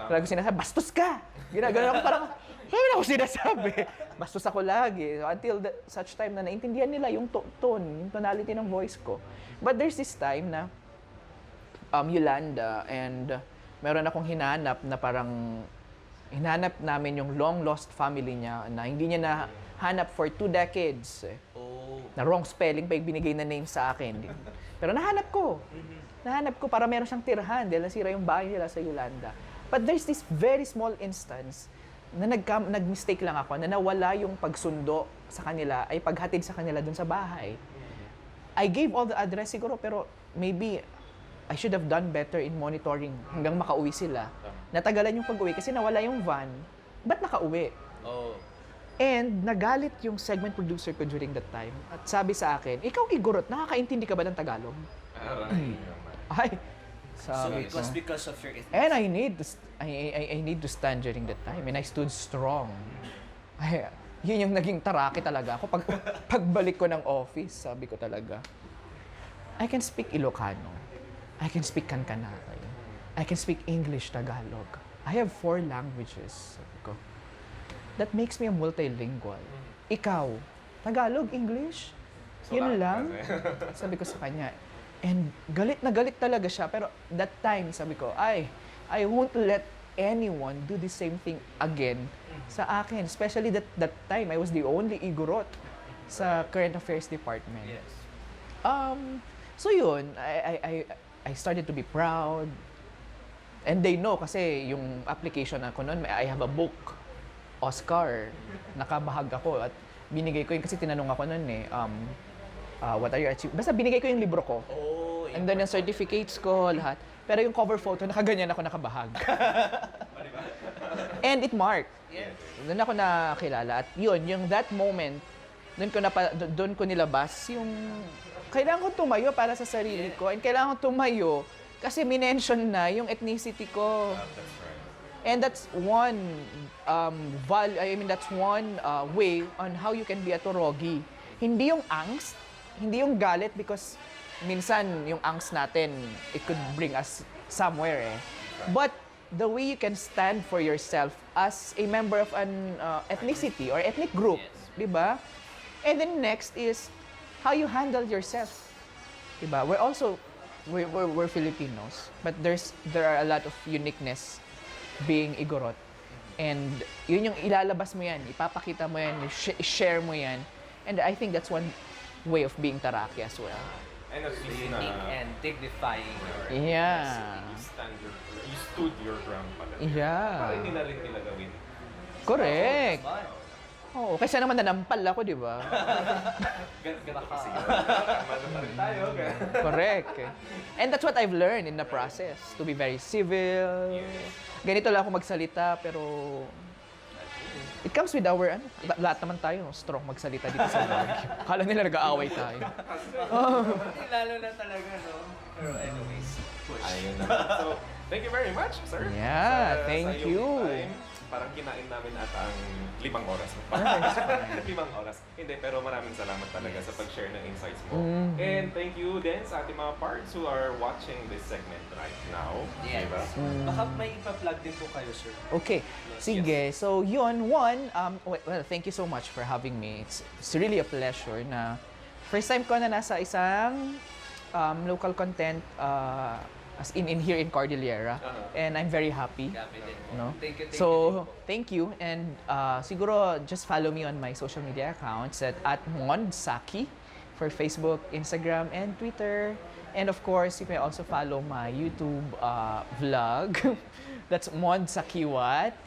[SPEAKER 1] Lagi ko sinasabi, bastos ka! Ginagano ako parang, hindi ako sinasabi. Bastos ako lagi. So, until such time na naintindihan nila yung tone, yung tonality ng voice ko. But there's this time na Yolanda and meron akong hinanap na parang hinanap namin yung long lost family niya na hindi niya nahanap for 2 decades. Na wrong spelling pa yung binigay na name sa akin. Pero nahanap ko. Nahanap ko para meron siyang tirahan dahil nasira yung bahay nila sa Yolanda. But there's this very small instance na nag-mistake lang ako na nawala yung pagsundo sa kanila ay paghatid sa kanila dun sa bahay. I gave all the address siguro pero maybe I should have done better in monitoring hanggang makauwi sila. Natagalan yung pag-uwi kasi nawala yung van. Ba't nakauwi? And nagalit yung segment producer ko during that time. At sabi sa akin, ikaw igurot, nakakaintindi ka ba ng Tagalog?
[SPEAKER 2] Aray naman.
[SPEAKER 1] Ay,
[SPEAKER 3] So
[SPEAKER 1] sabi
[SPEAKER 3] it was
[SPEAKER 1] ko.
[SPEAKER 3] because of your ethnicity.
[SPEAKER 1] And I need to stand during that time, and I stood strong. Ay, yun yung naging Taraki talaga ako. Pagbalik ko ng office, sabi ko talaga, I can speak Ilocano. I can speak Kankanay. I can speak English, Tagalog. I have 4 languages. Sabi ko. That makes me a multilingual. Ikaw, Tagalog, English? Yun lang? Sabi ko sa kanya. And galit na galit talaga siya. Pero that time, sabi ko, I won't let anyone do the same thing again sa akin. Especially that time, I was the only Igorot sa Current Affairs Department.
[SPEAKER 3] Yes.
[SPEAKER 1] So yun, I started to be proud. And they know kasi yung application ako noon, I have a book, Oscar. Nakabahag ako at binigay ko yun kasi tinanong ako noon what are your achievements? Basta binigay ko yung libro ko.
[SPEAKER 3] Oh,
[SPEAKER 1] And then yung certificates ko, lahat. Pero yung cover photo, nakaganyan ako nakabahag. And it marked.
[SPEAKER 3] Yes.
[SPEAKER 1] Doon ako nakilala. At yun, yung that moment, doon ko nilabas yung kailangan ko tumayo para sa sarili ko. And kailangan ko tumayo kasi minention na yung ethnicity ko.
[SPEAKER 2] That's right.
[SPEAKER 1] And that's one that's one way on how you can be a Torogi. Hindi yung angst, hindi yung galit because minsan yung angst natin, it could bring us somewhere But the way you can stand for yourself as a member of an ethnicity or ethnic group,
[SPEAKER 3] Yes.
[SPEAKER 1] di ba? And then next is how you handle yourself. Di ba? We're Filipinos, but there are a lot of uniqueness being Igorot. And yun yung ilalabas mo yan, ipapakita mo yan, share mo yan. And I think that's one way of being Taraki as well.
[SPEAKER 2] And at least na
[SPEAKER 3] Unique and dignifying.
[SPEAKER 1] Yeah.
[SPEAKER 2] you stood your ground pala.
[SPEAKER 1] Yeah.
[SPEAKER 2] Parang hindi na rin nila gawin.
[SPEAKER 1] Correct.
[SPEAKER 3] Fun.
[SPEAKER 1] Oo, kaysa naman nanampal ako, di ba?
[SPEAKER 2] Ganito kasi yun. Tama na pa rin tayo.
[SPEAKER 1] Correct. And that's what I've learned in the process. To be very civil. Ganito lang ako magsalita, pero it comes with our, lahat naman tayo, strong magsalita dito sa Baguio. Kala nila nag-aaway tayo.
[SPEAKER 3] Hindi, lalo na talaga, no? Pero anyways, push.
[SPEAKER 2] Ayun na. So, thank you very much, sir.
[SPEAKER 1] Yeah, thank
[SPEAKER 2] sa iyong
[SPEAKER 1] you.
[SPEAKER 2] time. Parang kinain namin ata ang 5 oras. 5 oras. Hindi, pero maraming salamat talaga sa pag-share ng insights mo. And thank you din sa ating mga parts who are watching this segment right now.
[SPEAKER 3] Yes.
[SPEAKER 2] Diba?
[SPEAKER 3] Baka may ipa-plug din po kayo, sir.
[SPEAKER 1] Okay, sige. So yun, well, thank you so much for having me. It's really a pleasure na first time ko na nasa isang local content as in here in Cordillera. And I'm very happy.
[SPEAKER 3] Grabe din po.
[SPEAKER 1] No?
[SPEAKER 3] Thank you
[SPEAKER 1] So,
[SPEAKER 3] din po.
[SPEAKER 1] thank you. And siguro, just follow me on my social media accounts at @mondsaki for Facebook, Instagram, and Twitter. And of course, you may also follow my YouTube vlog. That's Sakiwat.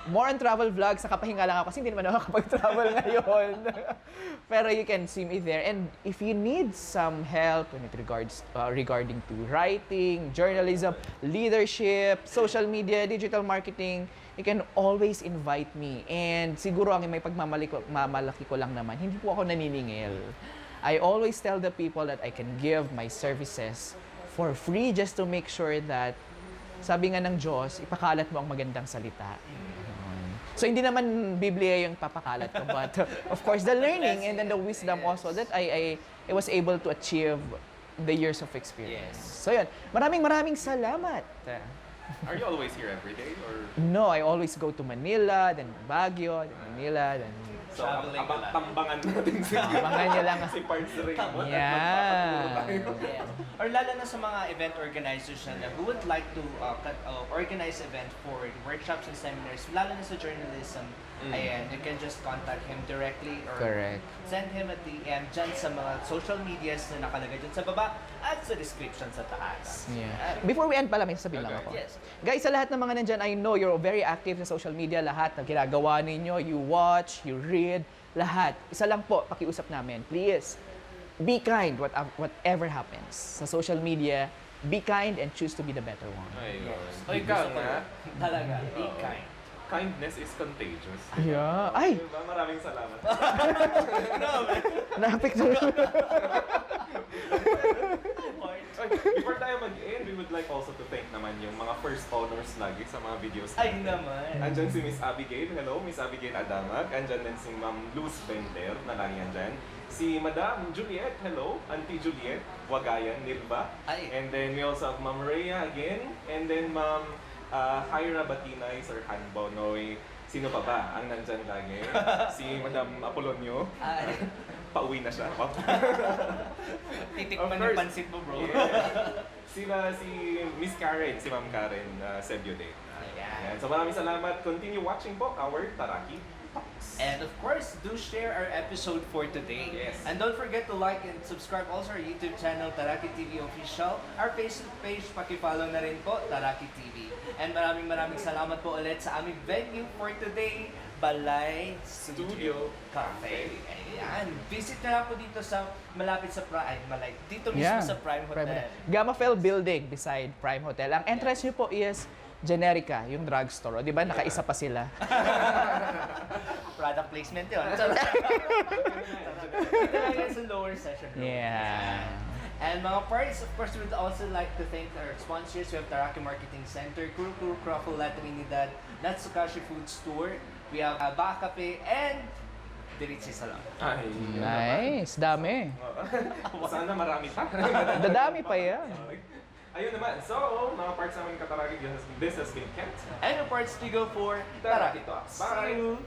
[SPEAKER 1] More on travel vlogs. Nakapahinga lang ako kasi hindi naman ako nakapag-travel ngayon. Pero you can see me there. And if you need some help when it regarding to writing, journalism, leadership, social media, digital marketing, you can always invite me. And siguro ang may pagmamalaki ko lang naman, hindi po ako naniningil. I always tell the people that I can give my services for free just to make sure that, sabi nga ng Diyos, ipakalat mo ang magandang salita. So hindi naman Biblia yung papakalat ko, but of course the learning and then the wisdom also that I was able to achieve the years of experience.
[SPEAKER 3] Yes.
[SPEAKER 1] So yun, maraming salamat.
[SPEAKER 2] Are you always here every day? Or
[SPEAKER 1] No, I always go to Manila, then Baguio, then Manila, then
[SPEAKER 2] so,
[SPEAKER 3] Traveling ka lang.
[SPEAKER 2] tambangan natin si
[SPEAKER 1] Tambangan niyo lang.
[SPEAKER 2] si Parts Raymond.
[SPEAKER 1] Yeah.
[SPEAKER 3] Yes. Or lalo na sa mga event organizers na who would like to organize event for workshops and seminars, lalo na sa journalism, ayan, you can just contact him directly or
[SPEAKER 1] Correct.
[SPEAKER 3] send him a DM dyan sa mga social medias na nakalagay dyan sa baba at sa description sa taas.
[SPEAKER 1] Yeah. Before we end pala, may sabihin lang ako.
[SPEAKER 3] Yes.
[SPEAKER 1] Guys, sa lahat ng mga nandyan, I know you're very active sa social media. Lahat ng ginagawa ninyo, you watch, you read, lahat. Isa lang po, pakiusap namin. Please, be kind whatever happens. Sa social media, be kind and choose to be the better one.
[SPEAKER 2] Ayun.
[SPEAKER 3] Yes.
[SPEAKER 2] O ikaw nga,
[SPEAKER 3] Talaga, be kind.
[SPEAKER 2] kindness is contagious.
[SPEAKER 1] Yeah. Ay!
[SPEAKER 2] Diba? Maraming salamat.
[SPEAKER 1] Napik na.
[SPEAKER 2] Before tayo mag-end, we would like also to thank naman yung mga first owners lagi sa mga videos
[SPEAKER 3] Ay
[SPEAKER 2] natin.
[SPEAKER 3] naman.
[SPEAKER 2] Andyan si Miss Abigail. Hello, Miss Abigail Adamag. Andyan din si Ma'am Luz Benter na lagi andyan. Si Madam Juliet. Hello. Auntie Juliet. Wagayan, Nilba.
[SPEAKER 3] Ay.
[SPEAKER 2] And then we also have Ma'am Rhea again. And then Ma'am Hyra Batinay, Sir Han Bonoy. Sino pa ba ang nandyan lagi? Si Madam Apolonio.
[SPEAKER 3] Ay.
[SPEAKER 2] Pauwi na siya.
[SPEAKER 3] Titikman
[SPEAKER 2] Of
[SPEAKER 3] yung
[SPEAKER 2] course.
[SPEAKER 3] pansit mo, bro.
[SPEAKER 2] Yeah. Sila si Miss Karen, si Ma'am Karen Sebiode.
[SPEAKER 3] Ayan.
[SPEAKER 2] So maraming salamat. Continue watching po our Taraki Talks.
[SPEAKER 3] And of course, do share our episode for today.
[SPEAKER 2] Yes.
[SPEAKER 3] And don't forget to like and subscribe also our YouTube channel, Taraki TV Official. Our Facebook page, pakifollow na rin po, Taraki TV. And maraming salamat po ulit sa aming venue for today, Balay Studio Cafe. Ayan. Visit na lang po dito sa malapit sa Prime, dito mismo sa Prime Hotel.
[SPEAKER 1] Gamafel Building beside Prime Hotel. Ang entrance niyo po is Generica, yung drugstore. O, di ba? Nakaisa pa sila.
[SPEAKER 3] Product placement yun. Dito lang yan sa lower session room.
[SPEAKER 1] Yeah.
[SPEAKER 3] And mga parts, of course, we would also like to thank our sponsors. We have Taraki Marketing Center, Kuru Croffle La Trinidad, Natsukashi Food Store, we have Bakape, and Diritsi Salon.
[SPEAKER 2] Ay,
[SPEAKER 1] Nice. Dami.
[SPEAKER 2] Sana marami pa.
[SPEAKER 1] Dadami pa yan.
[SPEAKER 2] Ayun naman. So, mga parts namin kataragi, this has been Kent.
[SPEAKER 3] And the parts to go for Taraki Talks.
[SPEAKER 2] Bye!
[SPEAKER 3] See you!